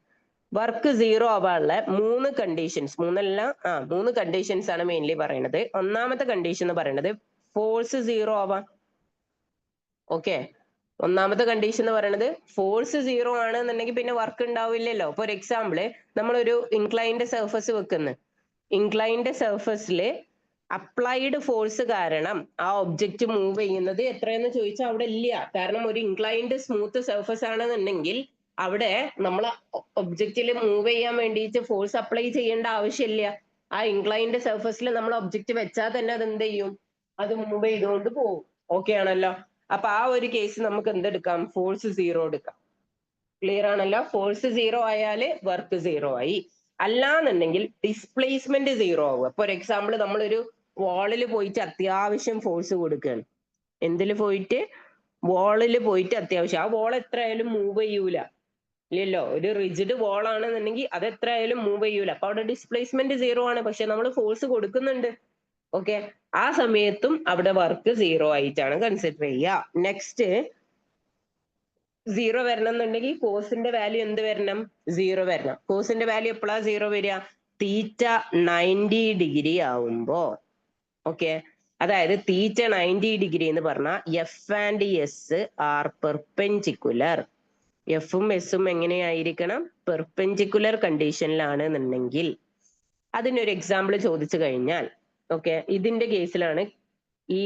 വർക്ക് സീറോ ആവാനുള്ള 3 കണ്ടീഷൻസ്, 3 കണ്ടീഷൻസ് ആണ് മെയിൻലി പറയുന്നത്. ഒന്നാമത്തെ കണ്ടീഷൻ എന്ന് പറയുന്നത് ഫോഴ്സ് സീറോ ആവാം. ഓക്കെ, ഒന്നാമത്തെ കണ്ടീഷൻ എന്ന് പറയുന്നത് ഫോഴ്സ് സീറോ ആണെന്നുണ്ടെങ്കിൽ പിന്നെ വർക്ക് ഉണ്ടാവില്ലല്ലോ. ഇപ്പൊ ഒരു എക്സാമ്പിള്, നമ്മളൊരു ഇൻക്ലൈൻഡ് സർഫസ് വെക്കുന്നു. ഇൻക്ലൈൻഡ് സർഫസിൽ അപ്ലൈഡ് ഫോഴ്സ് കാരണം ആ ഒബ്ജക്റ്റ് മൂവ് ചെയ്യുന്നത് എത്രയെന്ന് ചോദിച്ചാൽ അവിടെ ഇല്ല. കാരണം ഒരു ഇൻക്ലൈൻഡ് സ്മൂത്ത് സർഫസ് ആണെന്നുണ്ടെങ്കിൽ അവിടെ നമ്മൾ ഒബ്ജക്റ്റിൽ മൂവ് ചെയ്യാൻ വേണ്ടിയിട്ട് ഫോഴ്സ് അപ്ലൈ ചെയ്യേണ്ട ആവശ്യമില്ല. ആ ഇൻക്ലൈൻഡ് സർഫസിൽ നമ്മൾ ഒബ്ജക്റ്റ് വെച്ചാൽ തന്നെ അത് എന്ത് ചെയ്യും, അത് മൂവ് ചെയ്തുകൊണ്ട് പോകും. ഓക്കെ ആണല്ലോ. അപ്പൊ ആ ഒരു കേസ് നമുക്ക് എന്തെടുക്കാം, ഫോഴ്സ് സീറോ എടുക്കാം. ക്ലിയർ ആണല്ലോ. ഫോഴ്സ് സീറോ ആയാല് വർക്ക് സീറോ ആയി. അല്ലാന്നുണ്ടെങ്കിൽ ഡിസ്പ്ലേസ്മെന്റ് സീറോ ആവുക. ഫോർ എക്സാമ്പിൾ നമ്മളൊരു വാളിൽ പോയിട്ട് അത്യാവശ്യം ഫോഴ്സ് കൊടുക്കുകയാണ്. എന്തിൽ പോയിട്ട്? വാളിൽ പോയിട്ട് അത്യാവശ്യം. ആ വാൾ എത്രയായാലും മൂവ് ചെയ്യൂല, ഇല്ലല്ലോ. ഒരു റിജിഡ് വാൾ ആണെന്നുണ്ടെങ്കിൽ അത് എത്രയായാലും മൂവ് ചെയ്യൂല. അപ്പൊ അവിടെ ഡിസ്പ്ലേസ്മെന്റ് സീറോ ആണ്, പക്ഷെ നമ്മൾ ഫോഴ്സ് കൊടുക്കുന്നുണ്ട്. ഓക്കെ, ആ സമയത്തും അവിടെ വർക്ക് സീറോ ആയിട്ടാണ് കൺസിഡർ ചെയ്യുക. നെക്സ്റ്റ്, സീറോ വരണം എന്നുണ്ടെങ്കിൽ കോസിന്റെ വാല്യൂ എന്ത് വരണം? സീറോ വരണം. കോസിന്റെ വാല്യൂ എപ്പോഴാണ് സീറോ വരിക? തീറ്റ 90 ഡിഗ്രി ആവുമ്പോ. ഓക്കെ, അതായത് തീറ്റ 90 ഡിഗ്രി എന്ന് പറഞ്ഞാൽ F and S are perpendicular. എഫും എസും എങ്ങനെയായിരിക്കണം? പെർപെൻഡിക്കുലർ കണ്ടീഷനിലാണ് എന്നുണ്ടെങ്കിൽ അതിനൊരു എക്സാമ്പിൾ ചോദിച്ചു കഴിഞ്ഞാൽ, ഓക്കെ, ഇതിന്റെ കേസിലാണ് ഈ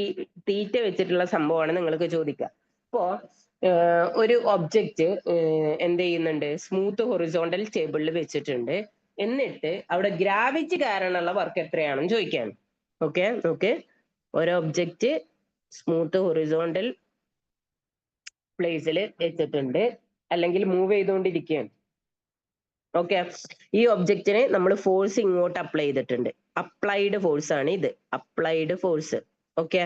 തീറ്റ വെച്ചിട്ടുള്ള സംഭവമാണ് നിങ്ങൾക്ക് ചോദിക്കുക. ഇപ്പോ ഒരു ഒബ്ജക്റ്റ് എന്ത് ചെയ്യുന്നുണ്ട്? സ്മൂത്ത് ഹൊറിസോണ്ടൽ ടേബിളിൽ വെച്ചിട്ടുണ്ട്. എന്നിട്ട് അവിടെ ഗ്രാവിറ്റി കാരണമുള്ള വർക്ക് എത്രയാണെന്ന് ചോദിക്കാണ്. ഓക്കെ, നോക്ക്, ഒരു ഒബ്ജക്റ്റ് സ്മൂത്ത് ഹൊറിസോണ്ടൽ പ്ലേസിൽ വെച്ചിട്ടുണ്ട്, അല്ലെങ്കിൽ മൂവ് ചെയ്തുകൊണ്ടിരിക്കുകയാണ്. ഓക്കെ, ഈ ഒബ്ജക്റ്റിന് നമ്മൾ ഫോഴ്സ് ഇങ്ങോട്ട് അപ്ലൈ ചെയ്തിട്ടുണ്ട്. അപ്ലൈഡ് ഫോഴ്സ് ആണ് ഇത്, അപ്ലൈഡ് ഫോഴ്സ്. ഓക്കെ,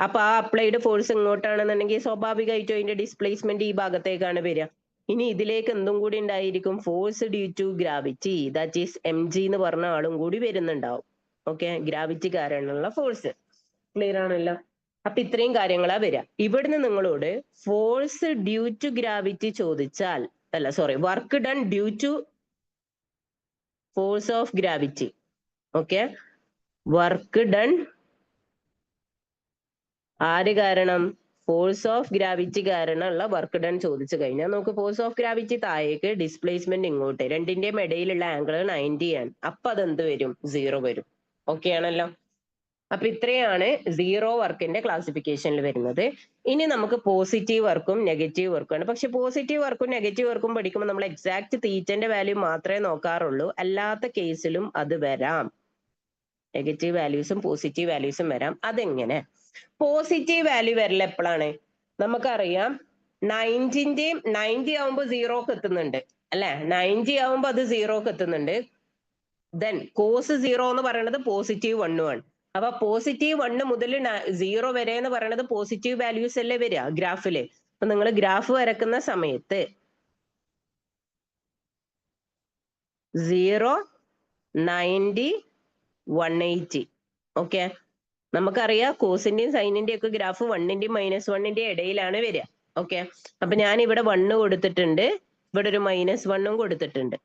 അപ്പൊ ആ അപ്ലൈഡ് ഫോഴ്സ് ഇങ്ങോട്ടാണെന്നുണ്ടെങ്കിൽ സ്വാഭാവികമായിട്ടും അതിന്റെ ഡിസ്പ്ലേസ്മെന്റ് ഈ ഭാഗത്തേക്കാണ് വരിക. ഇനി ഇതിലേക്ക് എന്തും കൂടി ഉണ്ടായിരിക്കും? Force due to gravity, that is mg എന്ന് പറഞ്ഞ ആളും കൂടി വരുന്നുണ്ടാവും. ഓക്കെ, ഗ്രാവിറ്റി കാരണമുള്ള ഫോഴ്സ്. ക്ലിയർ ആണല്ലോ? അപ്പൊ ഇത്രയും കാര്യങ്ങളാ വരിക. ഇവിടുന്ന് നിങ്ങളോട് ഫോഴ്സ് ഡ്യൂ ടു ഗ്രാവിറ്റി ചോദിച്ചാൽ, അല്ല sorry, work done due to force of gravity. Okay, work done ആര് കാരണം? ഫോഴ്സ് ഓഫ് ഗ്രാവിറ്റി കാരണമുള്ള വർക്ക് ഡൺ ചോദിച്ചു കഴിഞ്ഞാൽ നമുക്ക് ഫോഴ്സ് ഓഫ് ഗ്രാവിറ്റി താഴേക്ക്, ഡിസ്പ്ലേസ്മെന്റ് ഇങ്ങോട്ട്, രണ്ടിന്റെയും ഇടയിലുള്ള ആംഗിൾ 90 ആണ്. അപ്പൊ അതെന്ത് വരും? സീറോ വരും. ഓക്കെ ആണല്ലോ? അപ്പൊ ഇത്രയാണ് സീറോ വർക്കിന്റെ ക്ലാസിഫിക്കേഷനിൽ വരുന്നത്. ഇനി നമുക്ക് പോസിറ്റീവ് വർക്കും നെഗറ്റീവ് വർക്കും ആണ്. പക്ഷെ പോസിറ്റീവ് വർക്കും നെഗറ്റീവ് വർക്കും പഠിക്കുമ്പോൾ നമ്മൾ എക്സാക്ട് തീറ്റന്റെ വാല്യൂ മാത്രമേ നോക്കാറുള്ളൂ. അല്ലാത്ത കേസിലും അത് വരാം. നെഗറ്റീവ് വാല്യൂസും പോസിറ്റീവ് വാല്യൂസും വരാം. അതെങ്ങനെ? പോസിറ്റീവ് വാല്യൂ വരൽ എപ്പോഴാണ്? നമുക്കറിയാം 90 ആവുമ്പോൾ സീറോക്ക് എത്തുന്നുണ്ട് അല്ലെ? 90 ആവുമ്പോൾ അത് സീറോക്ക് എത്തുന്നുണ്ട്. ദെൻ കോസ് സീറോ എന്ന് പറയുന്നത് പോസിറ്റീവ് 1 ആണ്. അപ്പൊ പോസിറ്റീവ് 1 മുതൽ 0 വരെ എന്ന് പറയുന്നത് പോസിറ്റീവ് വാല്യൂസ് അല്ലേ വരിക ഗ്രാഫില്? അപ്പൊ നിങ്ങൾ ഗ്രാഫ് വരക്കുന്ന സമയത്ത് 0, 90, 180. ഓക്കെ, നമുക്കറിയാം കോസിന്റെയും സൈനിന്റെയും ഒക്കെ ഗ്രാഫ് 1ന്റെയും -1ന്റെയും ഇടയിലാണ് വരിക. ഓക്കെ, അപ്പൊ ഞാൻ ഇവിടെ 1 കൊടുത്തിട്ടുണ്ട്, ഇവിടെ ഒരു -1ഉം കൊടുത്തിട്ടുണ്ട്.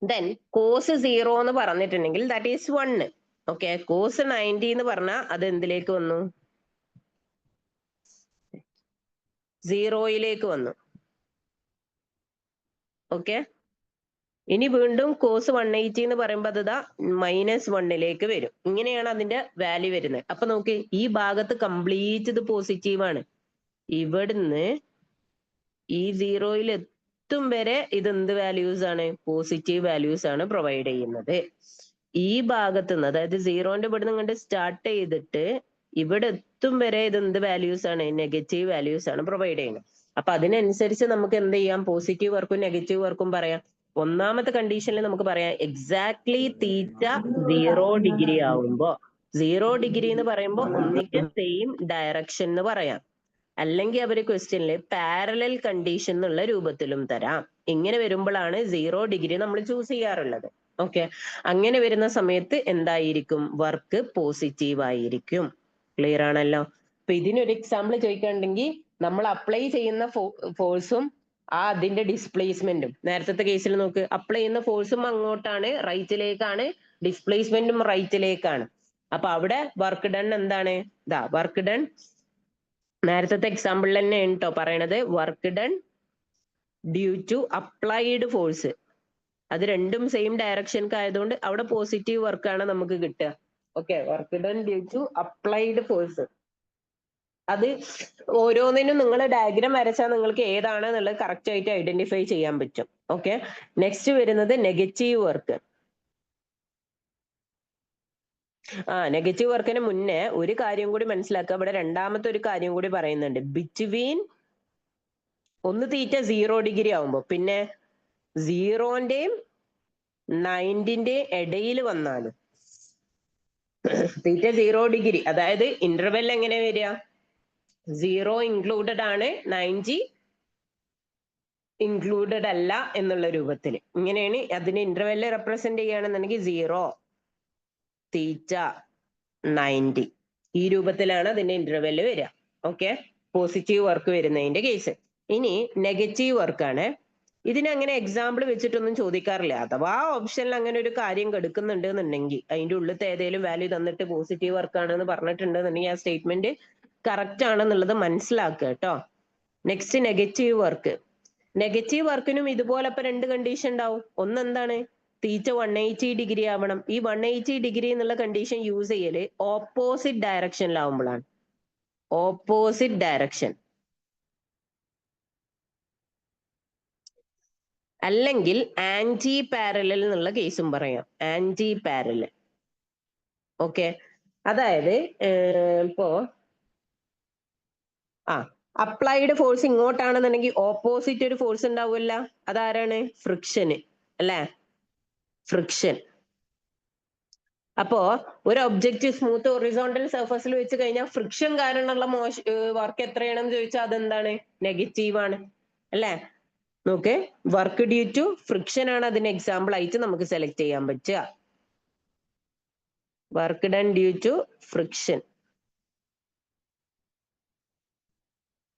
ദെൻ കോസ് 0 എന്ന് പറഞ്ഞിട്ടുണ്ടെങ്കിൽ ദാറ്റ് ഈസ് 1. ഓക്കെ, കോസ് 90 എന്ന് പറഞ്ഞാൽ അത് എന്തിലേക്ക് വന്നു? സീറോയിലേക്ക് വന്നു. ഓക്കെ, ഇനി വീണ്ടും കോസ് 180 എന്ന് പറയുമ്പോൾ അത് -1ലേക്ക് വരും. ഇങ്ങനെയാണ് അതിന്റെ വാല്യൂ വരുന്നത്. അപ്പൊ നോക്ക്, ഈ ഭാഗത്ത് കംപ്ലീറ്റ് ഇത് പോസിറ്റീവ് ആണ്. ഇവിടുന്ന് ഈ സീറോയിൽ എത്തും വരെ ഇത് എന്ത് വാല്യൂസ് ആണ്? പോസിറ്റീവ് വാല്യൂസ് ആണ് പ്രൊവൈഡ് ചെയ്യുന്നത്. ഈ ഭാഗത്ത് നിന്ന്, അതായത് സീറോന്റെ ഇവിടുന്ന് ഇങ്ങോട്ട് സ്റ്റാർട്ട് ചെയ്തിട്ട് ഇവിടെ എത്തും വരെ ഇത് എന്ത് വാല്യൂസ് ആണ്? നെഗറ്റീവ് വാല്യൂസ് ആണ് പ്രൊവൈഡ് ചെയ്യുന്നത്. അപ്പൊ അതിനനുസരിച്ച് നമുക്ക് എന്ത് ചെയ്യാം? പോസിറ്റീവ് വർക്കും നെഗറ്റീവ് വർക്കും പറയാം. ഒന്നാമത്തെ കണ്ടീഷനിൽ നമുക്ക് പറയാം എക്സാക്ട്ലി തീറ്റ 0 ഡിഗ്രി ആവുമ്പോ, 0 ഡിഗ്രി എന്ന് പറയുമ്പോൾ ഒന്നിക്ക് സെയിം ഡയറക്ഷൻ എന്ന് പറയാം, അല്ലെങ്കിൽ അവര് ക്വസ്റ്റ്യനിൽ പാരലൽ കണ്ടീഷൻ എന്നുള്ള രൂപത്തിലും തരാം. ഇങ്ങനെ വരുമ്പോഴാണ് 0 ഡിഗ്രി നമ്മൾ ചൂസ് ചെയ്യാറുള്ളത്. ഓക്കെ, അങ്ങനെ വരുന്ന സമയത്ത് എന്തായിരിക്കും? വർക്ക് പോസിറ്റീവ് ആയിരിക്കും. ക്ലിയർ ആണല്ലോ? അപ്പൊ ഇതിനൊരു എക്സാമ്പിൾ ചോദിക്കുകയാണെങ്കിൽ നമ്മൾ അപ്ലൈ ചെയ്യുന്ന ഫോഴ്സും അതിന്റെ ഡിസ്പ്ലേസ്മെന്റും, നേരത്തെ കേസിൽ നോക്ക്, അപ്ലൈ ചെയ്യുന്ന ഫോഴ്സും അങ്ങോട്ടാണ്, റൈറ്റിലേക്കാണ്, ഡിസ്പ്ലേസ്മെന്റും റൈറ്റിലേക്കാണ്. അപ്പൊ അവിടെ വർക്ക് ഡൺ എന്താണ്? വർക്ക് ഡൺ നേരത്തെ എക്സാമ്പിളിൽ തന്നെ കേട്ടോ പറയണത്, work done due to applied force. അത് രണ്ടും സെയിം ഡയറക്ഷൻക്ക് ആയതുകൊണ്ട് അവിടെ പോസിറ്റീവ് വർക്കാണ് നമുക്ക് കിട്ടുക. Okay, work done due to applied force. അത് ഓരോന്നിനും നിങ്ങൾ ഡയഗ്രാം വരച്ചാൽ നിങ്ങൾക്ക് ഏതാണ് എന്നുള്ളത് കറക്റ്റ് ആയിട്ട് ഐഡന്റിഫൈ ചെയ്യാൻ പറ്റും. ഓക്കെ, നെക്സ്റ്റ് വരുന്നത് നെഗറ്റീവ് വർക്ക്. നെഗറ്റീവ് വർക്കിന് മുന്നേ ഒരു കാര്യം കൂടി മനസ്സിലാക്കുക. ഇവിടെ രണ്ടാമത്തെ ഒരു കാര്യം കൂടി പറയുന്നുണ്ട്. ബിറ്റ്വീൻ ഒന്ന് തീറ്റ 0 ഡിഗ്രി ആവുമ്പോ, പിന്നെ 0ന്റെയും 90ന്റെ ഇടയിൽ വന്നാലും തീറ്റ 0 ഡിഗ്രി, അതായത് ഇന്റർവെൽ എങ്ങനെ വരിക? 0 ഇൻക്ലൂഡഡ് ആണ്, 90 ഇൻക്ലൂഡഡ് അല്ല എന്നുള്ള രൂപത്തിൽ. ഇങ്ങനെയാണ് അതിനെ ഇന്റർവെല്ല് റെപ്രസെന്റ് ചെയ്യുകയാണെന്നുണ്ടെങ്കിൽ 0 തീറ്റ 90 ഈ രൂപത്തിലാണ് അതിന്റെ ഇന്റർവെല്ല് വരിക. ഓക്കെ, പോസിറ്റീവ് വർക്ക് വരുന്നതിന്റെ കേസ്. ഇനി നെഗറ്റീവ് വർക്കാണ്. ഇതിനങ്ങനെ എക്സാമ്പിൾ വെച്ചിട്ടൊന്നും ചോദിക്കാറില്ല. അഥവാ ഓപ്ഷനിൽ അങ്ങനെ ഒരു കാര്യം കെടുക്കുന്നുണ്ട് എന്നുണ്ടെങ്കിൽ, അതിന്റെ ഉള്ളിലത്തെ ഏതെങ്കിലും വാല്യൂ തന്നിട്ട് പോസിറ്റീവ് വർക്ക് ആണെന്ന് പറഞ്ഞിട്ടുണ്ടെന്നുണ്ടെങ്കിൽ ആ സ്റ്റേറ്റ്മെന്റ് കറക്റ്റ് ആണെന്നുള്ളത് മനസ്സിലാക്കുക കേട്ടോ. Next negative work. നെഗറ്റീവ് വർക്കിനും ഇതുപോലെ ഇപ്പൊ രണ്ട് കണ്ടീഷൻ ഉണ്ടാവും. ഒന്ന് എന്താണ്? തീറ്റ 180 ഡിഗ്രി ആവണം. ഈ 180 ഡിഗ്രി എന്നുള്ള കണ്ടീഷൻ യൂസ് ചെയ്യല് ഓപ്പോസിറ്റ് ഡയറക്ഷനിലാവുമ്പോഴാണ്. ഓപ്പോസിറ്റ് ഡയറക്ഷൻ അല്ലെങ്കിൽ ആന്റി പാരലൽ എന്നുള്ള കേസും പറയാം. Anti parallel. ഓക്കെ, അതായത് ഇപ്പോ അപ്ലൈഡ് ഫോഴ്സ് ഇങ്ങോട്ടാണെന്നുണ്ടെങ്കിൽ ഓപ്പോസിറ്റ് ഒരു ഫോഴ്സ് ഉണ്ടാവില്ല. അതാരാണ്? ഫ്രിക്ഷന് അല്ലെ? ഫ്രിക്ഷൻ. അപ്പോ ഒരു ഒബ്ജക്റ്റ് സ്മൂത്ത് ഹൊറിസോണ്ടൽ സർഫസിൽ വെച്ച് കഴിഞ്ഞാൽ ഫ്രിക്ഷൻ കാരണമുള്ള വർക്ക് എത്രയാണെന്ന് ചോദിച്ചാൽ അതെന്താണ്? നെഗറ്റീവ് ആണ് അല്ലെ? നോക്ക്, വർക്ക് ഡ്യൂ ടു ഫ്രിക്ഷൻ ആണ് അതിന് എക്സാമ്പിൾ ആയിട്ട് നമുക്ക് സെലക്ട് ചെയ്യാൻ പറ്റുക. Work done due to friction.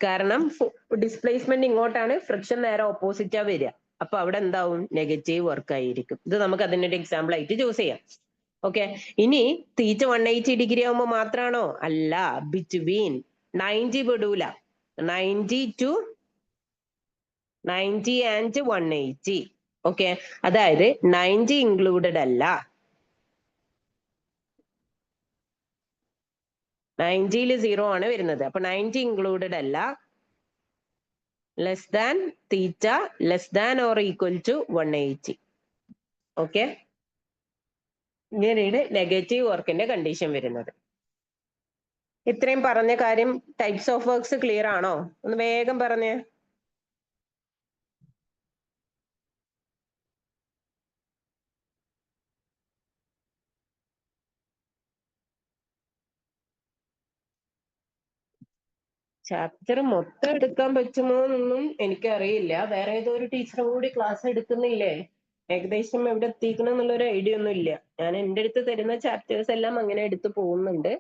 കാരണം ഡിസ്പ്ലേസ്മെന്റ് ഇങ്ങോട്ടാണ്, ഫ്രിക്ഷൻ നേരെ ഓപ്പോസിറ്റാ വരിക. അപ്പൊ അവിടെ എന്താവും? നെഗറ്റീവ് വർക്ക് ആയിരിക്കും. ഇത് നമുക്ക് അതിന്റെ ഒരു എക്സാമ്പിൾ ആയിട്ട് ചൂസ് ചെയ്യാം. ഓക്കെ, ഇനി തീറ്റ 180 ഡിഗ്രി ആവുമ്പോ മാത്രാണോ? അല്ല, ബിറ്റ്വീൻ 90 പെടൂല. 90 ആൻഡ് 180. ഓക്കെ, അതായത് 90 ഇൻക്ലൂഡഡ് അല്ല. 90യിൽ 0 ആണ് വരുന്നത്. അപ്പൊ 90 ഇൻക്ലൂഡഡ് അല്ല. Less than theta less than or equal to 180. Okay, ഇങ്ങനെയാണ് നെഗറ്റീവ് വർക്കിന്റെ കണ്ടീഷൻ വരുന്നത്. ഇത്രയും പറഞ്ഞ കാര്യം ടൈപ്സ് ഓഫ് വർക്ക്സ് ക്ലിയർ ആണോ? ഒന്ന് വേഗം പറഞ്ഞേ. ചാപ്റ്റർ മൊത്തം എടുക്കാൻ പറ്റുമോ എന്നൊന്നും എനിക്കറിയില്ല. വേറെ ഏതോ ഒരു ടീച്ചറും കൂടി ക്ലാസ് എടുക്കുന്നില്ലേ? ഏകദേശം എവിടെ എത്തിക്കണം എന്നുള്ളൊരു ഐഡിയ ഒന്നും ഇല്ല. ഞാൻ എൻ്റെ അടുത്ത് തരുന്ന ചാപ്റ്റേഴ്സ് എല്ലാം അങ്ങനെ എടുത്തു പോകുന്നുണ്ട്.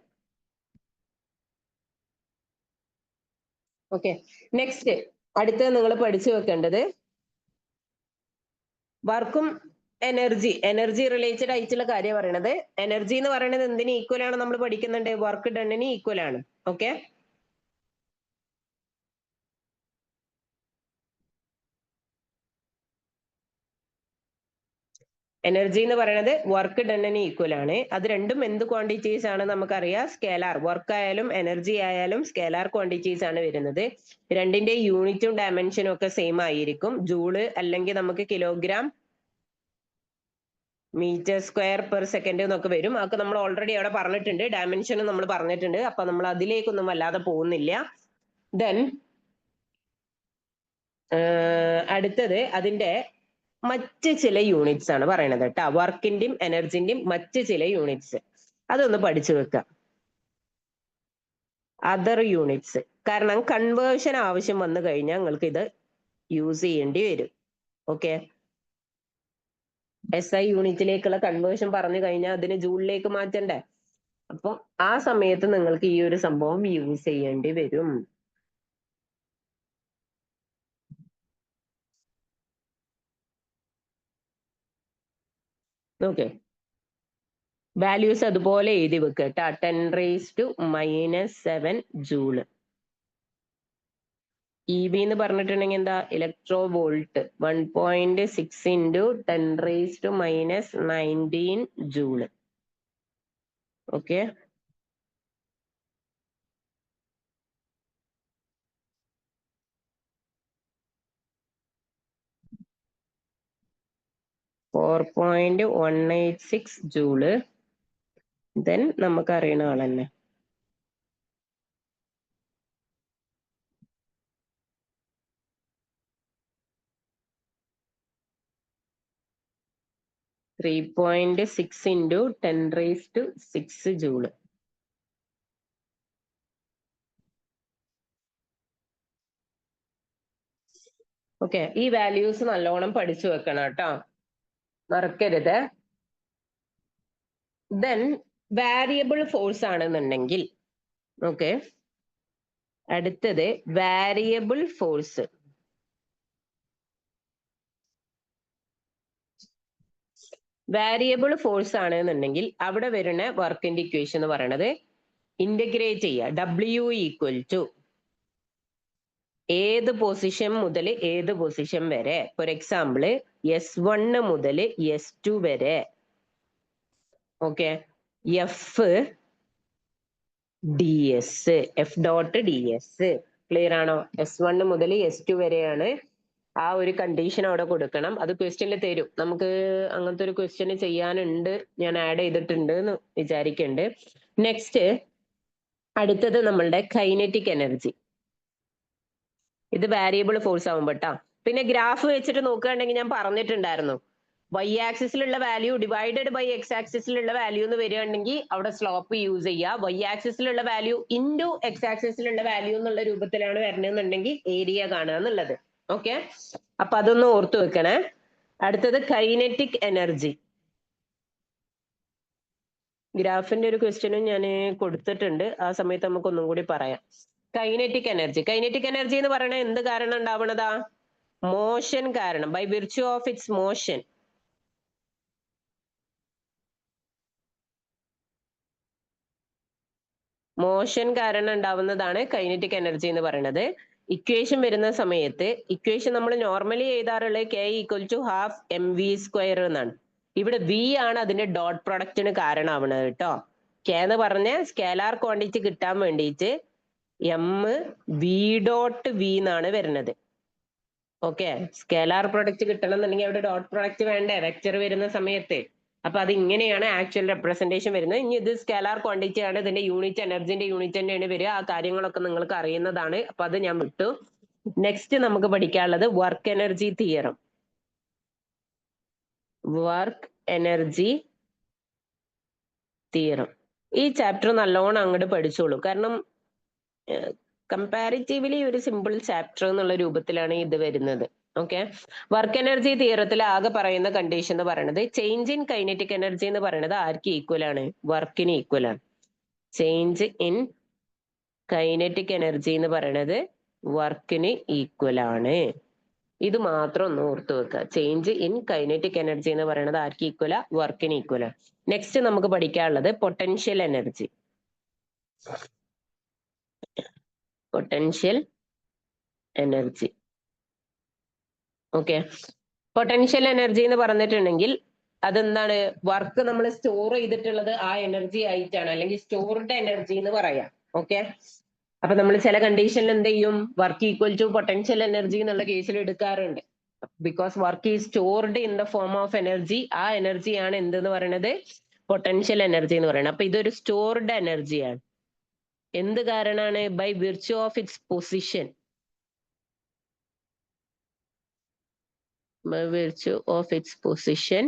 ഓക്കെ, നെക്സ്റ്റ് അടുത്തത് നിങ്ങൾ പഠിച്ചു വെക്കേണ്ടത് വർക്കും എനർജി റിലേറ്റഡ് ആയിട്ടുള്ള കാര്യം പറയണത്. എനർജി എന്ന് പറയുന്നത് എന്തിന് ഈക്വൽ ആണ്? നമ്മൾ പഠിക്കുന്നുണ്ട്, വർക്ക് ഡണ്ണിന് ഈക്വൽ ആണ്. ഓക്കെ, എനർജി എന്ന് പറയുന്നത് വർക്ക് ഡണ്ണിന് ഈക്വൽ ആണ്. അത് രണ്ടും എന്ത് ക്വാണ്ടിറ്റീസ് ആണ്? നമുക്കറിയാം, സ്കേലാർ. വർക്ക് ആയാലും എനർജി ആയാലും സ്കേലാർ ക്വാണ്ടിറ്റീസ് ആണ് വരുന്നത്. രണ്ടിന്റെ യൂണിറ്റും ഡയമെൻഷനും ഒക്കെ സെയിം ആയിരിക്കും. ജൂള് അല്ലെങ്കിൽ നമുക്ക് kilogram, metre square per second എന്നൊക്കെ വരും. അതൊക്കെ നമ്മൾ ഓൾറെഡി അവിടെ പറഞ്ഞിട്ടുണ്ട്. ഡയമെൻഷനും നമ്മൾ പറഞ്ഞിട്ടുണ്ട്. അപ്പൊ നമ്മൾ അതിലേക്കൊന്നും വല്ലാതെ പോകുന്നില്ല. ദെൻ അടുത്തത് അതിന്റെ മറ്റ് ചില യൂണിറ്റ്സ് ആണ് പറയണത് കേട്ടോ. വർക്കിന്റെയും എനർജിന്റെയും മറ്റ് ചില യൂണിറ്റ്സ്, അതൊന്ന് പഠിച്ചു വെക്കാം. അതർ യൂണിറ്റ്സ്, കാരണം കൺവേർഷൻ ആവശ്യം വന്നു കഴിഞ്ഞാൽ നിങ്ങൾക്ക് ഇത് യൂസ് ചെയ്യേണ്ടി വരും. ഓക്കെ, SI യൂണിറ്റിലേക്കുള്ള കൺവേർഷൻ പറഞ്ഞു കഴിഞ്ഞാൽ അതിന് ജൂളിലേക്ക് മാറ്റണ്ടേ? അപ്പൊ ആ സമയത്ത് നിങ്ങൾക്ക് ഈ ഒരു സംഭവം യൂസ് ചെയ്യേണ്ടി വരും. ഓക്കെ, വാല്യൂസ് അതുപോലെ എഴുതി വെക്കുക കേട്ടോ. 10⁻⁻7 ജൂള്. EV എന്ന് പറഞ്ഞിട്ടുണ്ടെങ്കിൽ എന്താ? Electro volt. 1.6 into 10⁻⁻19 joule. Okay, (4.186 joule. Then നമുക്ക് അറിയണ ആൾ തന്നെ. 3.6 into 10⁻⁶ ജൂള്. ഓക്കെ, ഈ വാല്യൂസ് നല്ലോണം പഠിച്ചു വെക്കണം കേട്ടോ, മറക്കരുത്. ദെൻ വാരിയബിൾ ഫോഴ്സ് ആണെന്നുണ്ടെങ്കിൽ, ഓക്കെ, അടുത്തത് വാരിയബിൾ ഫോഴ്സ്. വാരിയബിൾ ഫോഴ്സ് ആണെന്നുണ്ടെങ്കിൽ അവിടെ വരുന്ന വർക്കിന്റെ ഇക്വേഷൻ എന്ന് പറയുന്നത് ഇന്റഗ്രേറ്റ് ചെയ്യുക. W ഈക്വൽ ടു ഏത് പൊസിഷൻ മുതൽ ഏത് പൊസിഷൻ വരെ. ഫോർ എക്സാമ്പിൾ S1 മുതൽ S2 വരെ. Okay, F ds, F dot ds. Clear ആണോ? S1 മുതൽ S2 വരെയാണ് ആ ഒരു കണ്ടീഷൻ അവിടെ കൊടുക്കണം. അത് ക്വസ്റ്റ്യനിൽ തരും. നമുക്ക് അങ്ങനത്തെ ഒരു ക്വസ്റ്റ്യൻ ചെയ്യാനുണ്ട്, ഞാൻ ആഡ് ചെയ്തിട്ടുണ്ട് എന്ന് വിചാരിക്കുന്നുണ്ട്. നെക്സ്റ്റ് അടുത്തത് നമ്മളുടെ കൈനറ്റിക് എനർജി. ഇത് വാരിയബിൾ ഫോഴ്സ് ആവുമ്പോട്ടാ. പിന്നെ ഗ്രാഫ് വെച്ചിട്ട് നോക്കുകയാണെങ്കിൽ ഞാൻ പറഞ്ഞിട്ടുണ്ടായിരുന്നു, y ആക്സിസിലുള്ള വാല്യൂ ഡിവൈഡഡ് ബൈ x ആക്സിസിലുള്ള വാല്യൂ എന്ന് വരികയാണെങ്കിൽ അവിടെ സ്ലോപ്പ് യൂസ് ചെയ്യുക. y ആക്സിസിലുള്ള വാല്യൂ ഇൻറ്റു x ആക്സിസിലുള്ള വാല്യൂ എന്നുള്ള രൂപത്തിലാണ് വരുന്നതെന്നുണ്ടെങ്കിൽ ഏരിയ കാണുക എന്നുള്ളത്. ഓക്കെ, അപ്പൊ അതൊന്ന് ഓർത്തു വെക്കണേ. അടുത്തത് കൈനറ്റിക് എനർജി. ഗ്രാഫിന്റെ ഒരു ക്വസ്റ്റ്യനും ഞാൻ കൊടുത്തിട്ടുണ്ട്, ആ സമയത്ത് നമുക്ക് ഒന്നും കൂടി പറയാം. Kinetic energy. കൈനറ്റിക് എനർജി എന്ന് പറയുന്നത് എന്ത് കാരണം ഉണ്ടാവണതാ? മോഷൻ കാരണം, by virtue of its motion. Motion കാരണം ഉണ്ടാവുന്നതാണ് കൈനറ്റിക് എനർജി എന്ന് പറയുന്നത്. ഇക്വേഷൻ വരുന്ന സമയത്ത് ഇക്വേഷൻ നമ്മൾ നോർമലി എഴുതാറുള്ളത് K equal to half mv² എന്നാണ്. ഇവിടെ V ആണ് അതിന്റെ ഡോട്ട് പ്രൊഡക്റ്റിന് കാരണമാവുന്നത് കേട്ടോ. K എന്ന് പറഞ്ഞ സ്കേലാർ ക്വാണ്ടിറ്റി കിട്ടാൻ വേണ്ടിയിട്ട് mv.v എന്നാണ് വരുന്നത്. ഓക്കെ, സ്കേലാർ പ്രൊഡക്റ്റ് കിട്ടണം എന്നുണ്ടെങ്കിൽ അവിടെ ഡോട്ട് പ്രൊഡക്റ്റ് വേണ്ടേ വെക്ടർ വരുന്ന സമയത്ത്. അപ്പൊ അത് ഇങ്ങനെയാണ് ആക്ച്വൽ റെപ്രസെന്റേഷൻ വരുന്നത്. ഇനി ഇത് സ്കേലാർ ക്വാണ്ടിറ്റി ആണ്, ഇതിന്റെ യൂണിറ്റ് എനർജിന്റെ യൂണിറ്റ് തന്നെയാണ് വരിക. ആ കാര്യങ്ങളൊക്കെ നിങ്ങൾക്ക് അറിയുന്നതാണ്, അപ്പൊ അത് ഞാൻ വിട്ടു. നെക്സ്റ്റ് നമുക്ക് പഠിക്കാനുള്ളത് work energy theorem. Work energy theorem ഈ ചാപ്റ്റർ നല്ലോണം അങ്ങോട്ട് പഠിച്ചോളൂ. കാരണം കമ്പാരിറ്റീവ്ലി ഒരു സിമ്പിൾ ചാപ്റ്റർ എന്നുള്ള രൂപത്തിലാണ് ഇത് വരുന്നത്. ഓക്കെ, വർക്ക് എനർജി തിയറത്തിൽ ആകെ പറയുന്ന കണ്ടീഷൻ എന്ന് പറയുന്നത് ചേഞ്ച് ഇൻ കൈനറ്റിക് എനർജി എന്ന് പറയുന്നത് ആർക്ക് ഈക്വൽ ആണ്? വർക്കിന് ഈക്വൽ ആണ്. ചേഞ്ച് ഇൻ കൈനറ്റിക് എനർജി എന്ന് പറയുന്നത് വർക്കിന് ഈക്വൽ ആണ്. ഇത് മാത്രം ഒന്ന് ഓർത്ത് വെക്കുക. ചേഞ്ച് ഇൻ കൈനറ്റിക് എനർജി എന്ന് പറയുന്നത് ആർക്ക് ഈക്വലാ? വർക്കിന് ഈക്വലാ. നെക്സ്റ്റ് നമുക്ക് പഠിക്കാനുള്ളത് potential energy. Potential energy. Okay, potential energy എന്ന് പറഞ്ഞിട്ടുണ്ടെങ്കിൽ അതെന്താണ്? വർക്ക് നമ്മൾ സ്റ്റോർ ചെയ്തിട്ടുള്ളത് ആ എനർജി ആയിട്ടാണ്, അല്ലെങ്കിൽ സ്റ്റോർഡ് എനർജി എന്ന് പറയാം. ഓക്കെ, അപ്പൊ നമ്മൾ ചില കണ്ടീഷനിൽ എന്ത് ചെയ്യും? Work equal to potential energy എന്നുള്ള കേസിൽ എടുക്കാറുണ്ട്. Because work is stored in the form of energy. ആ എനർജിയാണ് എന്തെന്ന് പറയുന്നത്? പൊട്ടൻഷ്യൽ എനർജി എന്ന് പറയുന്നത്. അപ്പൊ ഇതൊരു സ്റ്റോർഡ് എനർജിയാണ്. എന്ത് കാരണമാണ്? By virtue of its position. By virtue of its position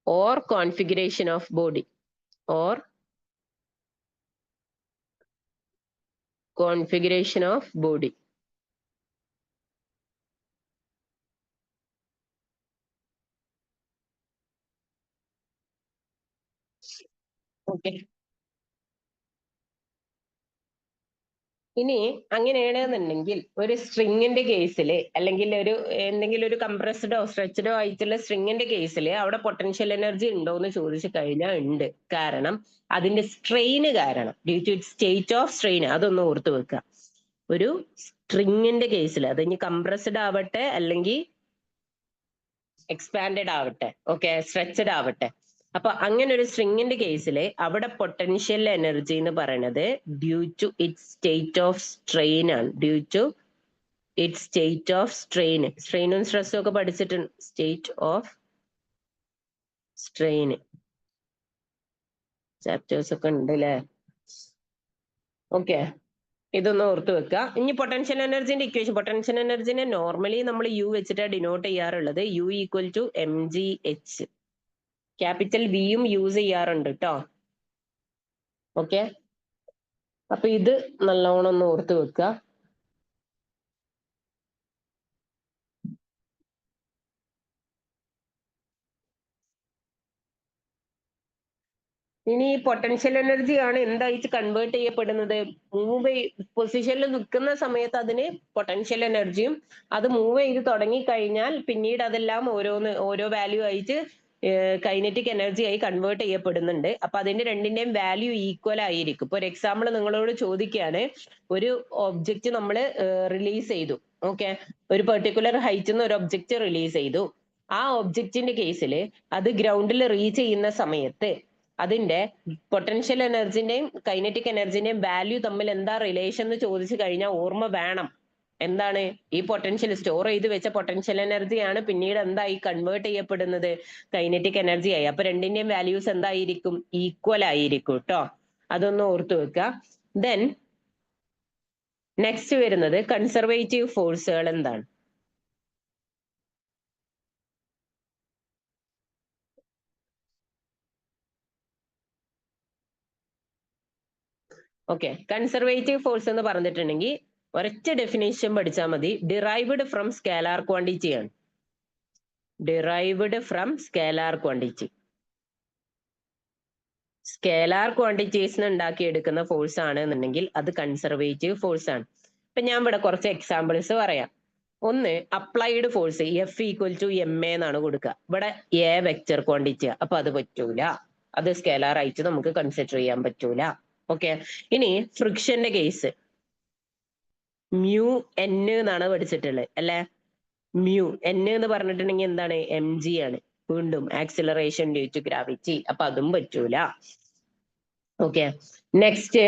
or configuration of body, or configuration of body. Okay. ഇനി അങ്ങനെയാണെന്നുണ്ടെങ്കിൽ ഒരു സ്ട്രിങ്ങിന്റെ കേസിൽ, അല്ലെങ്കിൽ ഒരു എന്തെങ്കിലും ഒരു കംപ്രസ്ഡോ സ്ട്രെച്ചഡോ ആയിട്ടുള്ള സ്ട്രിങ്ങിന്റെ കേസിൽ അവിടെ പൊട്ടൻഷ്യൽ എനർജി ഉണ്ടോ എന്ന് ചോദിച്ചു കഴിഞ്ഞാൽ ഉണ്ട്. കാരണം അതിന്റെ സ്ട്രെയിന് കാരണം, due to it state of strain. അതൊന്ന് ഓർത്ത് വെക്കുക. ഒരു സ്ട്രിങ്ങിന്റെ കേസിൽ അത് ഇനി കംപ്രസ്ഡ് ആവട്ടെ അല്ലെങ്കിൽ എക്സ്പാൻഡഡ് ആവട്ടെ, ഓക്കെ, സ്ട്രെച്ചഡ് ആവട്ടെ. അപ്പൊ അങ്ങനെ ഒരു സ്ട്രിങ്ങിന്റെ കേസിൽ അവിടെ പൊട്ടൻഷ്യൽ എനർജി എന്ന് പറയുന്നത് due to its state of strain ആണ്. Due to its state of strain. സ്ട്രെയിനും സ്ട്രെസ്സും ഒക്കെ പഠിച്ചിട്ടുണ്ട്. സ്റ്റേറ്റ് ഓഫ് സ്ട്രെയിൻ ചാപ്റ്റേഴ്സ് ഒക്കെ ഉണ്ട് അല്ലേ? ഓക്കെ, ഇതൊന്ന് ഓർത്ത് വെക്കുക. ഇനി പൊട്ടൻഷ്യൽ എനർജിന്റെ ഇക്വേഷൻ, പൊട്ടൻഷ്യൽ എനർജിനെ നോർമലി നമ്മൾ യു വെച്ചിട്ട് ഡിനോട്ട് ചെയ്യാറുള്ളത്. U equal to mgh. Capital വിയും യൂസ് ചെയ്യാറുണ്ട് കേട്ടോ. ഓക്കെ, അപ്പൊ ഇത് നല്ലോണം ഒന്ന് ഓർത്ത് വെക്കുക. ഇനി പൊട്ടൻഷ്യൽ എനർജി ആണ് എന്തായിട്ട് കൺവേർട്ട് ചെയ്യപ്പെടുന്നത്? മൂവ് പൊസിഷനിൽ നിൽക്കുന്ന സമയത്ത് അതിന് പൊട്ടൻഷ്യൽ എനർജിയും, അത് മൂവ് ചെയ്ത് തുടങ്ങി കഴിഞ്ഞാൽ പിന്നീട് അതെല്ലാം ഓരോ വാല്യൂ ആയിട്ട് കൈനറ്റിക് എനർജി ആയി കൺവേർട്ട് ചെയ്യപ്പെടുന്നുണ്ട്. അപ്പൊ അതിന്റെ രണ്ടിന്റെയും വാല്യൂ ഈക്വൽ ആയിരിക്കും. ഇപ്പൊ ഒരു എക്സാമ്പിൾ നിങ്ങളോട് ചോദിക്കുകയാണ്, ഒരു ഒബ്ജക്റ്റ് നമ്മൾ റിലീസ് ചെയ്തു. ഓക്കെ, ഒരു പെർട്ടിക്കുലർ ഹൈറ്റിൽ നിന്ന് ഒരു ഒബ്ജക്റ്റ് റിലീസ് ചെയ്തു. ആ ഒബ്ജക്റ്റിന്റെ കേസിൽ അത് ഗ്രൗണ്ടിൽ റീച്ച് ചെയ്യുന്ന സമയത്ത് അതിന്റെ പൊട്ടൻഷ്യൽ എനർജിന്റെയും കൈനറ്റിക് എനർജിന്റെയും വാല്യൂ തമ്മിൽ എന്താ റിലേഷൻ എന്ന് ചോദിച്ചു കഴിഞ്ഞാൽ ഓർമ്മ വേണം. എന്താണ്? ഈ പൊട്ടൻഷ്യൽ സ്റ്റോർ ചെയ്ത് വെച്ച പൊട്ടൻഷ്യൽ എനർജിയാണ് പിന്നീട് എന്തായി കൺവേർട്ട് ചെയ്യപ്പെടുന്നത്? കൈനറ്റിക് എനർജി ആയി. അപ്പൊ രണ്ടിന്റെയും വാല്യൂസ് എന്തായിരിക്കും? ഈക്വൽ ആയിരിക്കും കേട്ടോ. അതൊന്ന് ഓർത്തു വെക്കുക. ദെൻ നെക്സ്റ്റ് വരുന്നത് കൺസർവേറ്റീവ് ഫോഴ്സുകൾ എന്താണ്? ഓക്കെ, കൺസർവേറ്റീവ് ഫോഴ്സ് എന്ന് പറഞ്ഞിട്ടുണ്ടെങ്കിൽ ഒരൊറ്റ ഡെഫിനേഷൻ പഠിച്ചാൽ മതി. ഡിറൈവ്ഡ് ഫ്രം സ്കേലാർ ക്വാണ്ടിറ്റി ആണ്. Derived from scalar quantity. Scalar ക്വാണ്ടിറ്റീസിന് ഉണ്ടാക്കിയെടുക്കുന്ന ഫോഴ്സ് ആണ് എന്നുണ്ടെങ്കിൽ അത് കൺസർവേറ്റീവ് ഫോഴ്സ് ആണ്. ഇപ്പൊ ഞാൻ ഇവിടെ കുറച്ച് എക്സാമ്പിൾസ് പറയാം. ഒന്ന്, applied force F equal to MA എന്നാണ് കൊടുക്കുക. ഇവിടെ എ വെക്ടർ ക്വാണ്ടിറ്റി, അപ്പൊ അത് പറ്റൂല. അത് സ്കേലാർ ആയിട്ട് നമുക്ക് കൺസിഡർ ചെയ്യാൻ പറ്റൂല. ഓക്കെ, ഇനി ഫ്രിക്ഷന്റെ കേസ് മ്യൂ N എന്നാണ് പഠിച്ചിട്ടുള്ളത് അല്ലെ. മ്യൂ N എന്ന് പറഞ്ഞിട്ടുണ്ടെങ്കിൽ എന്താണ്? mg ആണ്. വീണ്ടും ആക്സിലറേഷൻ ഡ്യൂ ടു ഗ്രാവിറ്റി, അപ്പൊ അതും പറ്റൂല. ഓക്കെ, നെക്സ്റ്റ്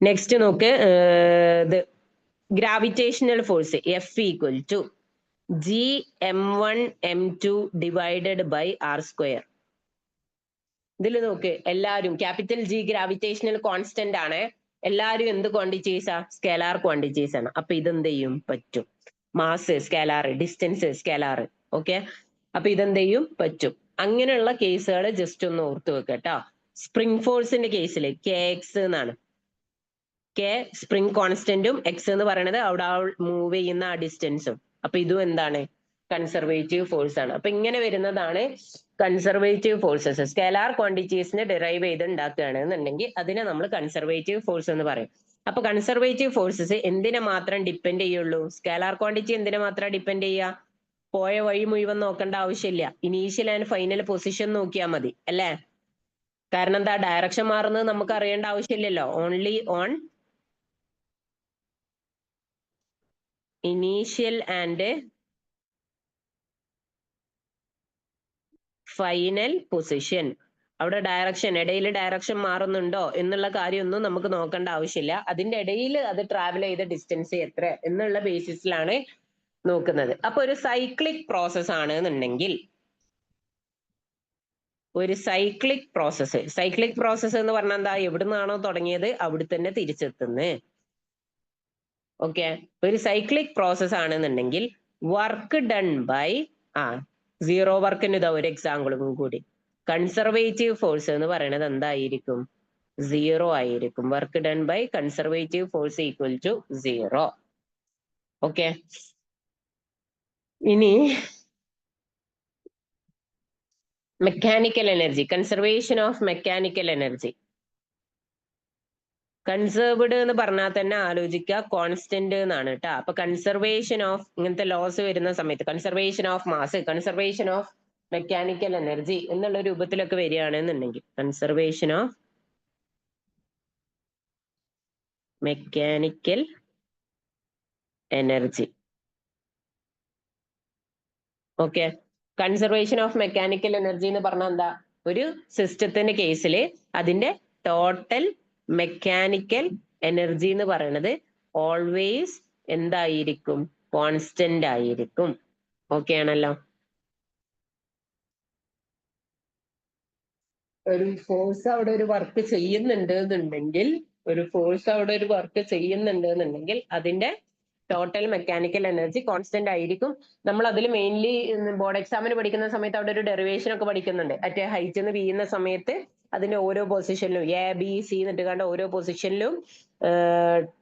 നെക്സ്റ്റ് നോക്ക്, gravitational force F equal to Gm1m2 divided by r². ഇതിൽ നോക്ക്, എല്ലാവരും ക്യാപിറ്റൽ G ഗ്രാവിറ്റേഷണൽ കോൺസ്റ്റന്റ് ആണ്. എല്ലാവരും എന്ത് ക്വാണ്ടിറ്റീസാ? സ്കേലാർ ക്വാണ്ടിറ്റീസ് ആണ്. അപ്പൊ ഇതെന്ത് ചെയ്യും? പറ്റും. Mass scalar, distance scalar. Okay, അപ്പൊ ഇതെന്ത് ചെയ്യും? പറ്റും. അങ്ങനെയുള്ള കേസുകൾ ജസ്റ്റ് ഒന്ന് ഓർത്ത് വെക്കട്ടോ. സ്പ്രിംഗ് ഫോഴ്സിന്റെ കേസിൽ kx എന്നാണ്. കെ സ്പ്രിംഗ് കോൺസ്റ്റന്റും എക്സ് എന്ന് പറയുന്നത് അവിടെ മൂവ് ചെയ്യുന്ന ആ ഡിസ്റ്റൻസും. അപ്പൊ ഇതും എന്താണ്? കൺസർവേറ്റീവ് ഫോഴ്സ് ആണ്. അപ്പൊ ഇങ്ങനെ വരുന്നതാണ് കൺസർവേറ്റീവ് ഫോഴ്സസ്. സ്കേലാർ ക്വാണ്ടിറ്റീസിനെ ഡിറൈവ് ചെയ്ത് ഉണ്ടാക്കുകയാണെന്നുണ്ടെങ്കിൽ അതിനെ നമ്മൾ കൺസർവേറ്റീവ് ഫോഴ്സ് എന്ന് പറയും. അപ്പൊ കൺസർവേറ്റീവ് ഫോഴ്സസ് എന്തിനെ മാത്രം ഡിപ്പെൻഡ് ചെയ്യുള്ളൂ? സ്കേലാർ ക്വാണ്ടിറ്റി എന്തിനെ മാത്രം ഡിപ്പെൻഡ് ചെയ്യുക? പോയ വഴി മുഴുവൻ നോക്കേണ്ട ആവശ്യമില്ല. ഇനീഷ്യൽ ആൻഡ് ഫൈനൽ പൊസിഷൻ നോക്കിയാൽ മതി അല്ലേ. കാരണം എന്താ? ഡയറക്ഷൻ മാറുന്നത് നമുക്ക് അറിയേണ്ട ആവശ്യമില്ലല്ലോ. Only on initial and final position. അവിടെ ഡയറക്ഷൻ, ഇടയിൽ ഡയറക്ഷൻ മാറുന്നുണ്ടോ എന്നുള്ള കാര്യമൊന്നും നമുക്ക് നോക്കേണ്ട ആവശ്യമില്ല. അതിന്റെ ഇടയിൽ അത് ട്രാവൽ ചെയ്ത ഡിസ്റ്റൻസ് എത്ര എന്നുള്ള ബേസിസിലാണ് നോക്കുന്നത്. അപ്പൊ ഒരു സൈക്ലിക് പ്രോസസ് ആണ് എന്നുണ്ടെങ്കിൽ, ഒരു സൈക്ലിക് പ്രോസസ് എന്ന് പറഞ്ഞാൽ എന്താ? എവിടുന്നാണോ തുടങ്ങിയത് അവിടെ തന്നെ തിരിച്ചെത്തുന്നത്. ഓക്കെ, ഒരു സൈക്ലിക് പ്രോസസ് ആണെന്നുണ്ടെങ്കിൽ വർക്ക് ഡൺ ബൈ സീറോ വർക്കിന് ഇതാ ഒരു എക്സാമ്പിളും കൂടി. കൺസർവേറ്റീവ് ഫോഴ്സ് എന്ന് പറയുന്നത് എന്തായിരിക്കും? 0 ആയിരിക്കും. Work done by conservative force equal to 0. Okay, ഇനി mechanical energy, conservation of mechanical energy. Conserved എന്ന് പറഞ്ഞാൽ തന്നെ ആലോചിക്കുക കോൺസ്റ്റന്റ് എന്നാണ് കേട്ടോ. അപ്പൊ കൺസർവേഷൻ ഓഫ് ഇങ്ങനത്തെ ലോസ് വരുന്ന സമയത്ത് conservation of mass, conservation of mechanical energy എന്നുള്ള രൂപത്തിലൊക്കെ വരികയാണെന്നുണ്ടെങ്കിൽ conservation of mechanical energy. Okay, conservation of mechanical energy എന്ന് പറഞ്ഞാൽ എന്താ? ഒരു സിസ്റ്റത്തിന്റെ കേസിൽ അതിന്റെ ടോട്ടൽ മെക്കാനിക്കൽ എനർജി എന്ന് പറയുന്നത് ഓൾവേസ് എന്തായിരിക്കും? കോൺസ്റ്റന്റ് ആയിരിക്കും. ഓക്കെ ആണല്ലോ. ഒരു ഫോഴ്സ് അവിടെ ഒരു വർക്ക് ചെയ്യുന്നുണ്ട് എന്നുണ്ടെങ്കിൽ അതിന്റെ ടോട്ടൽ മെക്കാനിക്കൽ എനർജി കോൺസ്റ്റന്റ് ആയിരിക്കും. നമ്മൾ അതിൽ മെയിൻലി ബോർഡ് എക്സാമിന് പഠിക്കുന്ന സമയത്ത് അവിടെ ഒരു ഡെറിവേഷൻ ഒക്കെ പഠിക്കുന്നുണ്ട്. അറ്റ് ഹൈറ്റ് എന്ന് വീഴുന്ന സമയത്ത് അതിന്റെ ഓരോ പൊസിഷനിലും ABC എന്നിട്ട് കണ്ട ഓരോ പൊസിഷനിലും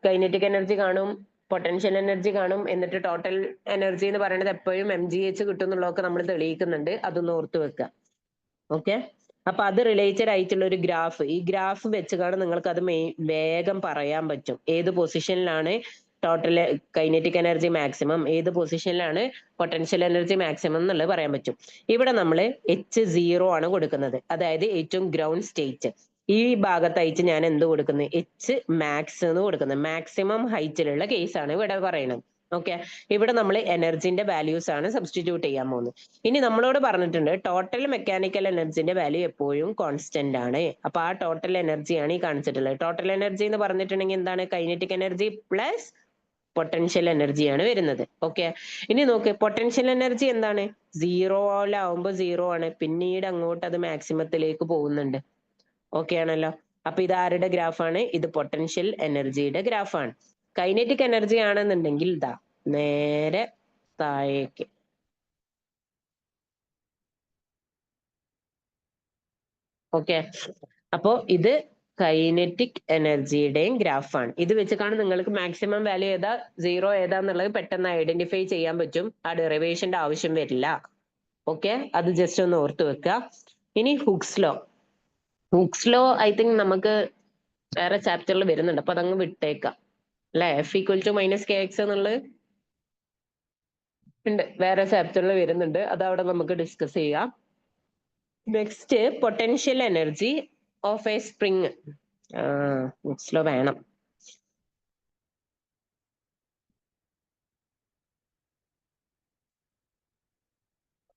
കൈനറ്റിക് എനർജി കാണും, പൊട്ടൻഷ്യൽ എനർജി കാണും, എന്നിട്ട് ടോട്ടൽ എനർജി എന്ന് പറയുന്നത് എപ്പോഴും mgh കിട്ടും എന്നുള്ളതൊക്കെ നമ്മൾ തെളിയിക്കുന്നുണ്ട്. അതൊന്ന് ഓർത്ത് വെക്കുക. ഓക്കെ, അപ്പൊ അത് റിലേറ്റഡ് ആയിട്ടുള്ള ഒരു ഗ്രാഫ്, ഈ ഗ്രാഫ് വെച്ചുകൊണ്ട് നിങ്ങൾക്ക് അത് വേഗം പറയാൻ പറ്റും. ഏത് പൊസിഷനിലാണ് ടോട്ടൽ കൈനറ്റിക് എനർജി മാക്സിമം, ഏത് പൊസിഷനിലാണ് പൊട്ടൻഷ്യൽ എനർജി മാക്സിമം എന്നുള്ളത് പറയാൻ പറ്റും. ഇവിടെ നമ്മൾ H0 ആണ് കൊടുക്കുന്നത്, അതായത് ഏറ്റവും ഗ്രൗണ്ട് സ്റ്റേറ്റ്. ഈ ഭാഗത്തായിട്ട് ഞാൻ എന്ത് കൊടുക്കുന്നത്, H മാക്സ് എന്ന് കൊടുക്കുന്നത്, മാക്സിമം ഹൈറ്റിലുള്ള കേസാണ് ഇവിടെ പറയുന്നത്. ഓക്കെ, ഇവിടെ നമ്മൾ എനർജിന്റെ വാല്യൂസ് ആണ് സബ്സ്റ്റിറ്റ്യൂട്ട് ചെയ്യാൻ പോകുന്നത്. ഇനി നമ്മളോട് പറഞ്ഞിട്ടുണ്ട് ടോട്ടൽ മെക്കാനിക്കൽ എനർജിന്റെ വാല്യൂ എപ്പോഴും കോൺസ്റ്റന്റ് ആണ്. അപ്പൊ ആ ടോട്ടൽ എനർജിയാണ് ഈ കാണിച്ചിട്ടുള്ളത്. ടോട്ടൽ എനർജി എന്ന് പറഞ്ഞിട്ടുണ്ടെങ്കിൽ എന്താണ്, കൈനറ്റിക് എനർജി പ്ലസ് പൊട്ടൻഷ്യൽ എനർജിയാണ് വരുന്നത്. ഓക്കെ, ഇനി നോക്ക്, പൊട്ടൻഷ്യൽ എനർജി എന്താണ്, സീറോയിലാവുമ്പോ 0 ആണ്, പിന്നീട് അങ്ങോട്ട് അത് മാക്സിമത്തിലേക്ക് പോകുന്നുണ്ട്. ഓക്കെ ആണല്ലോ. അപ്പൊ ഇത് ആരുടെ ഗ്രാഫാണ്, ഇത് പൊട്ടൻഷ്യൽ എനർജിയുടെ ഗ്രാഫാണ്. കൈനറ്റിക് എനർജി ആണെന്നുണ്ടെങ്കിൽ ഇതാ നേരെ താഴേക്ക്. ഓക്കെ, അപ്പോ ഇത് കൈനറ്റിക് എനർജിയുടെയും ഗ്രാഫാണ്. ഇത് വെച്ചിട്ടാണ് നിങ്ങൾക്ക് മാക്സിമം വാല്യൂ ഏതാ, 0 ഏതാന്നുള്ളത് പെട്ടെന്ന് ഐഡന്റിഫൈ ചെയ്യാൻ പറ്റും. ആ ഡെറിവേഷന്റെ ആവശ്യം വരില്ല. ഓക്കെ, അത് ജസ്റ്റ് ഒന്ന് ഓർത്ത് വെക്കുക. ഇനി hooks law. Hooks law I think നമുക്ക് വേറെ ചാപ്റ്ററിൽ വരുന്നുണ്ട്, അപ്പൊ അതങ്ങ് വിട്ടേക്കാം അല്ലെ. F=-kx എന്നുള്ളത് ഉണ്ട്, വേറെ ചാപ്റ്ററിൽ വരുന്നുണ്ട്, അത് അവിടെ നമുക്ക് ഡിസ്കസ് ചെയ്യാം. Next potential energy of A spring. Hooks law വേണം.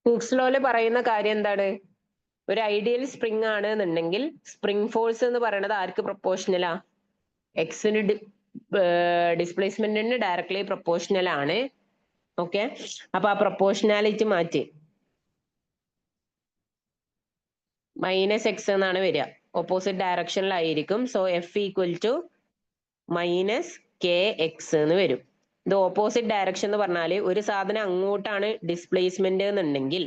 ഹുക്സ് ലോയില് പറയുന്ന കാര്യം എന്താണ്, ഒരു ഐഡിയൽ സ്പ്രിങ് ആണ് എന്നുണ്ടെങ്കിൽ സ്പ്രിങ് ഫോഴ്സ് എന്ന് പറയുന്നത് ആർക്ക് പ്രൊപ്പോർഷണലാ, എക്സിന് ഡിസ്പ്ലേസ്മെന്റിന് ഡയറക്ട്ലി പ്രൊപ്പോർഷണൽ ആണ്. ഓക്കെ, അപ്പൊ ആ പ്രൊപ്പോർഷണാലിറ്റി മാറ്റി -x എന്നാണ് വരിക, ഓപ്പോസിറ്റ് ഡയറക്ഷനിലായിരിക്കും. സോ F=-kx എന്ന് വരും. ഇത് ഓപ്പോസിറ്റ് ഡയറക്ഷൻ എന്ന് പറഞ്ഞാല് ഒരു സാധനം അങ്ങോട്ടാണ് ഡിസ്പ്ലേസ്മെന്റ് എന്നുണ്ടെങ്കിൽ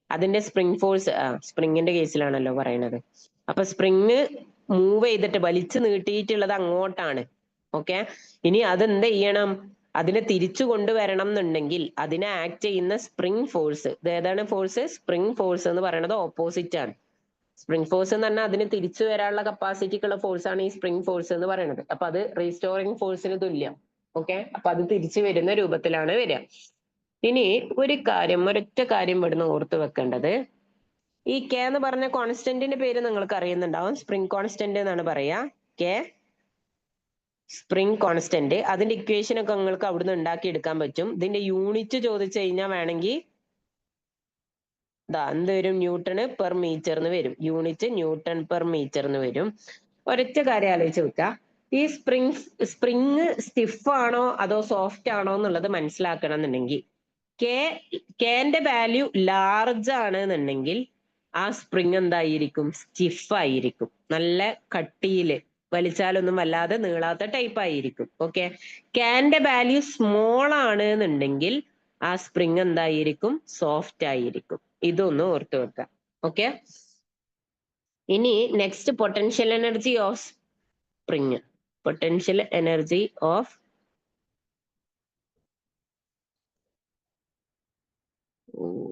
അതിന്റെ സ്പ്രിങ് ഫോഴ്സ്, സ്പ്രിങ്ങിന്റെ കേസിലാണല്ലോ പറയണത്. അപ്പൊ സ്പ്രിങ് മൂവ് ചെയ്തിട്ട് വലിച്ചു നീട്ടിയിട്ടുള്ളത് അങ്ങോട്ടാണ്. ഓക്കെ, ഇനി അതെന്ത് ചെയ്യണം, അതിനെ തിരിച്ചു കൊണ്ടുവരണം എന്നുണ്ടെങ്കിൽ അതിനെ ആക്ട് ചെയ്യുന്ന സ്പ്രിങ് ഫോഴ്സ്, ഇത് ഏതാണ് ഫോഴ്സ്, സ്പ്രിങ് ഫോഴ്സ് എന്ന് പറയുന്നത് ഓപ്പോസിറ്റ് ആണ്. സ്പ്രിങ് ഫോഴ്സ് എന്ന് പറഞ്ഞാൽ അതിന് തിരിച്ചു വരാനുള്ള കപ്പാസിറ്റിക്കുള്ള ഫോഴ്സ് ആണ് ഈ സ്പ്രിങ് ഫോഴ്സ് എന്ന് പറയുന്നത്. അപ്പൊ അത് റീസ്റ്റോറിങ് ഫോഴ്സിന് തുല്യം. ഓക്കെ, അപ്പൊ അത് തിരിച്ചു വരുന്ന രൂപത്തിലാണ് വരിക. ഇനി ഒരൊറ്റ കാര്യം ഇവിടുന്ന് ഓർത്ത് വെക്കേണ്ടത്, ഈ കെ എന്ന് പറഞ്ഞ കോൺസ്റ്റന്റിന്റെ പേര് നിങ്ങൾക്ക് അറിയുന്നുണ്ടാവും, സ്പ്രിങ് കോൺസ്റ്റന്റ് എന്നാണ് പറയാ. കെ സ്പ്രിങ് കോൺസ്റ്റന്റ്, അതിന്റെ ഇക്വേഷൻ ഒക്കെ നിങ്ങൾക്ക് അവിടുന്ന് ഉണ്ടാക്കി എടുക്കാൻ പറ്റും. ഇതിന്റെ യൂണിറ്റ് ചോദിച്ചു കഴിഞ്ഞാൽ വേണമെങ്കിൽ എന്ത് വരും, ന്യൂട്ടൺ പെർ മീറ്റർ എന്ന് വരും. യൂണിറ്റ് ന്യൂട്ടൺ പെർ മീറ്റർ എന്ന് വരും. ഒരൊറ്റ കാര്യം ആലോചിച്ച് വെക്കുക, ഈ സ്പ്രിങ് സ്റ്റിഫ് ആണോ അതോ സോഫ്റ്റ് ആണോ എന്നുള്ളത് മനസ്സിലാക്കണം എന്നുണ്ടെങ്കിൽ കെന്റെ വാല്യൂ ലാർജ് ആണ് എന്നുണ്ടെങ്കിൽ ആ സ്പ്രിങ് എന്തായിരിക്കും, സ്റ്റിഫ് ആയിരിക്കും, നല്ല കട്ടിയില്, വലിച്ചാലൊന്നും വല്ലാതെ നീളാത്ത ടൈപ്പ് ആയിരിക്കും. ഓക്കെ, കെന്റെ വാല്യൂ സ്മോൾ ആണ് എന്നുണ്ടെങ്കിൽ ആ സ്പ്രിങ് എന്തായിരിക്കും, സോഫ്റ്റ് ആയിരിക്കും. ഇതൊന്ന് ഓർത്ത് വെക്കാം. ഓക്കെ, ഇനി next potential energy of spring. Potential energy of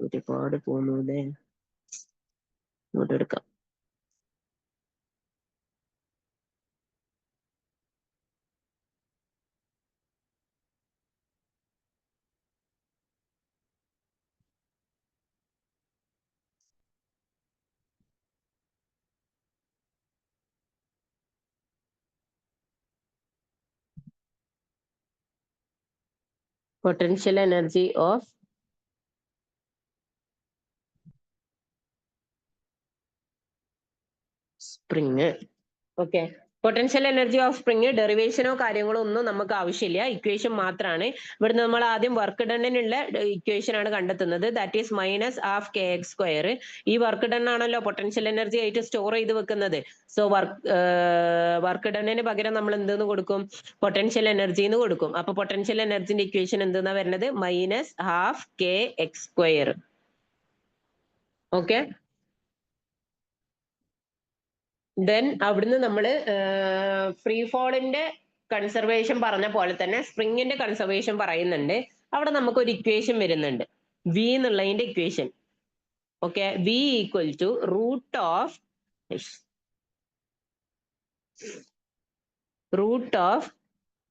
ഒരുപാട് പോന്നൂല്ലേ, ഇങ്ങോട്ട് എടുക്കാം. Potential energy of spring. Okay, potential energy of spring ഡെറിവേഷനോ കാര്യങ്ങളോ ഒന്നും നമുക്ക് ആവശ്യമില്ല, ഇക്വേഷൻ മാത്രമാണ്. ഇവിടുന്ന് നമ്മൾ ആദ്യം വർക്ക് ഡണ്ണിനുള്ള ഇക്വേഷൻ ആണ് കണ്ടെത്തുന്നത്. ദാറ്റ് ഈസ് -12 ഈ വർക്ക് ഡൺ ആണല്ലോ പൊട്ടൻഷ്യൽ എനർജി ആയിട്ട് സ്റ്റോർ ചെയ്ത് വെക്കുന്നത്. സോ വർക്ക് ഡണ്ണിന് പകരം നമ്മൾ എന്തെന്ന് കൊടുക്കും? പൊട്ടൻഷ്യൽ എനർജി എന്ന് കൊടുക്കും. അപ്പൊ പൊട്ടൻഷ്യൽ എനർജിന്റെ ഇക്വേഷൻ എന്തെന്നാ വരുന്നത്? -12kx². ഓക്കെ, ദെൻ അവിടുന്ന് നമ്മൾ ഫ്രീ ഫോളിന്റെ കൺസർവേഷൻ പറഞ്ഞ പോലെ തന്നെ സ്പ്രിങ്ങിന്റെ കൺസർവേഷൻ പറയുന്നുണ്ട്. അവിടെ നമുക്ക് ഒരു ഇക്വേഷൻ വരുന്നുണ്ട്, വി എന്നുള്ളതിന്റെ equation. Okay, v equal to root of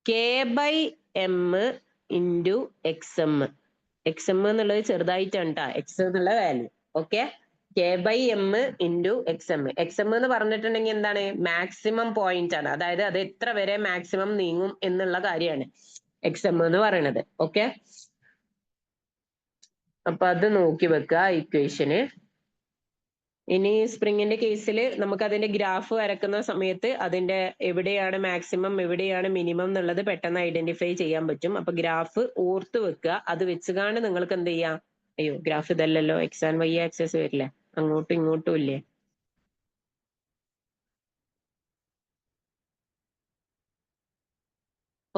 k/m into x m. X m എന്നുള്ളത് ചെറുതായിട്ടാണ് കേട്ടോ, എക്സ് എന്നുള്ള value. Okay, k/m into x m. X m എന്ന് പറഞ്ഞിട്ടുണ്ടെങ്കിൽ എന്താണ്? മാക്സിമം പോയിന്റ് ആണ്, അതായത് അത് എത്ര വരെ മാക്സിമം നീങ്ങും എന്നുള്ള കാര്യമാണ് എക്സ് എം എന്ന് പറയുന്നത്. ഓക്കെ, അപ്പൊ അത് നോക്കി വെക്കുക ഇക്വേഷന്. ഇനി സ്പ്രിങ്ങിന്റെ കേസിൽ നമുക്ക് അതിന്റെ ഗ്രാഫ് വരക്കുന്ന സമയത്ത് അതിന്റെ എവിടെയാണ് മാക്സിമം എവിടെയാണ് മിനിമം എന്നുള്ളത് പെട്ടെന്ന് ഐഡന്റിഫൈ ചെയ്യാൻ പറ്റും. അപ്പൊ ഗ്രാഫ് ഓർത്ത് വെക്കുക. അത് വെച്ചുകാണ്ട് നിങ്ങൾക്ക് എന്ത് ചെയ്യാം? അയ്യോ, ഗ്രാഫ് ഇതല്ലല്ലോ, എക്സ് ആൻഡ് വൈ ആക്സസ് വരില്ലേ, അങ്ങോട്ടും ഇങ്ങോട്ടും ഇല്ലേ?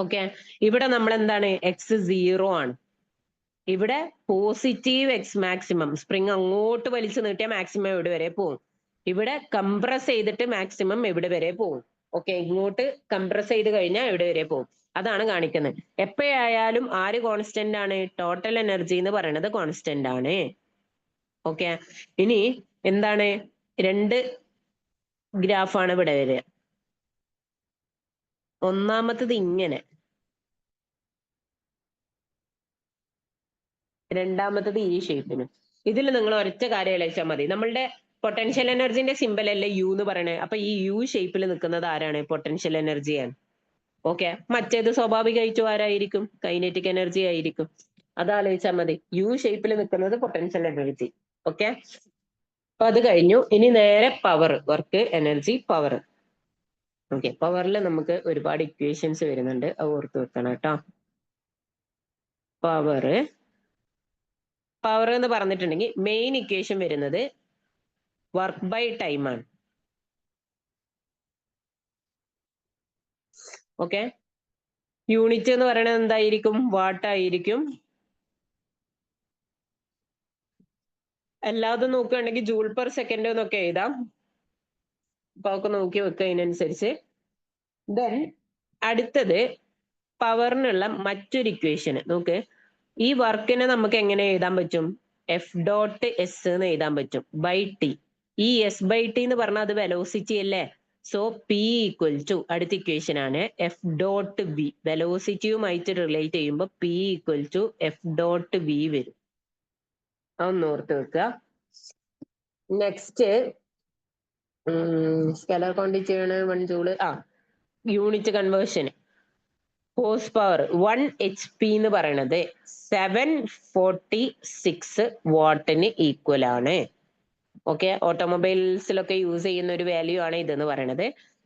ഓക്കെ, ഇവിടെ നമ്മൾ എന്താണ്? എക്സ് 0 ആണ്. ഇവിടെ പോസിറ്റീവ് എക്സ് മാക്സിമം, സ്പ്രിങ് അങ്ങോട്ട് വലിച്ചു നീട്ടിയ മാക്സിമം എവിടെ വരെ പോകും? ഇവിടെ കംപ്രസ് ചെയ്തിട്ട് മാക്സിമം എവിടെ വരെ പോകും? ഓക്കെ, ഇങ്ങോട്ട് കംപ്രസ് ചെയ്ത് കഴിഞ്ഞാൽ എവിടെ വരെ പോകും? അതാണ് കാണിക്കുന്നത്. എപ്പോഴായാലും ആര് കോൺസ്റ്റന്റ് ആണ്? ടോട്ടൽ എനർജി എന്ന് പറയുന്നത് കോൺസ്റ്റന്റ് ആണ്. ഓക്കെ, ഇനി എന്താണ്? രണ്ട് ഗ്രാഫാണ് ഇവിടെ വരിക. ഒന്നാമത്തത് ഇങ്ങനെ, രണ്ടാമത്തത് ഈ ഷേപ്പിന്. ഇതിൽ നിങ്ങൾ ഒരൊറ്റ കാര്യം ആലോചിച്ചാൽ മതി. നമ്മളുടെ പൊട്ടൻഷ്യൽ എനർജിന്റെ സിമ്പൽ അല്ലേ യു എന്ന് പറയണേ? അപ്പൊ ഈ യു ഷേപ്പിൽ നിൽക്കുന്നത് ആരാണ്? പൊട്ടൻഷ്യൽ എനർജിയാണ്. ഓക്കെ, മറ്റേത് സ്വാഭാവികമായിട്ടും ആരായിരിക്കും? കൈനറ്റിക് എനർജി ആയിരിക്കും. അത് ആലോചിച്ചാൽ മതി. യു ഷേപ്പിൽ നിൽക്കുന്നത് പൊട്ടൻഷ്യൽ എനർജി. ഓക്കെ, അപ്പൊ അത് കഴിഞ്ഞു. ഇനി നേരെ power, work, energy, power. Okay, പവറിൽ നമുക്ക് ഒരുപാട് ഇക്വേഷൻസ് വരുന്നുണ്ട്, അത് ഓർത്ത് വെക്കണം കേട്ടോ. പവർ എന്ന് പറഞ്ഞിട്ടുണ്ടെങ്കിൽ മെയിൻ ഇക്വേഷൻ വരുന്നത് വർക്ക് ബൈ ടൈം ആണ്. ഓക്കെ, യൂണിറ്റ് എന്ന് പറയുന്നത് എന്തായിരിക്കും? വാട്ട് ആയിരിക്കും. എല്ലാതും നോക്കുകയാണെങ്കിൽ ജൂൾ പെർ സെക്കൻഡ് എന്നൊക്കെ എഴുതാം. അപ്പൊ ഒക്കെ നോക്കി വെക്കുക അതിനനുസരിച്ച്. ദെൻ അടുത്തത് പവറിനുള്ള മറ്റൊരു ഇക്വേഷൻ നോക്ക്. ഈ വർക്കിനെ നമുക്ക് എങ്ങനെ എഴുതാൻ പറ്റും? എഫ് ഡോട്ട് എസ് എന്ന് എഴുതാൻ പറ്റും ബൈ ടി. ഈ എസ് ബൈ ടി എന്ന് പറഞ്ഞാൽ അത് വെലോസിറ്റി അല്ലേ? സോ പി ഈക്വൽ ടു, അടുത്ത ഇക്വേഷൻ ആണ്, എഫ് ഡോട്ട് വി. വെലോസിറ്റിയുമായിട്ട് റിലേറ്റ് ചെയ്യുമ്പോൾ P equal to F dot V വരും. അതൊന്ന് ഓർത്ത് വെക്കുക. നെക്സ്റ്റ് സ്കെലർ ക്വാണ്ടിറ്റിയാണ് 1 joule. Unit conversion. Horse power 1 HP എന്ന് പറയുന്നത് 746 വാട്ടിന് ഈക്വൽ ആണ്. ഓക്കെ, ഓട്ടോമൊബൈൽസിലൊക്കെ യൂസ് ചെയ്യുന്ന ഒരു വാല്യൂ ആണ് ഇതെന്ന് പറയുന്നത്.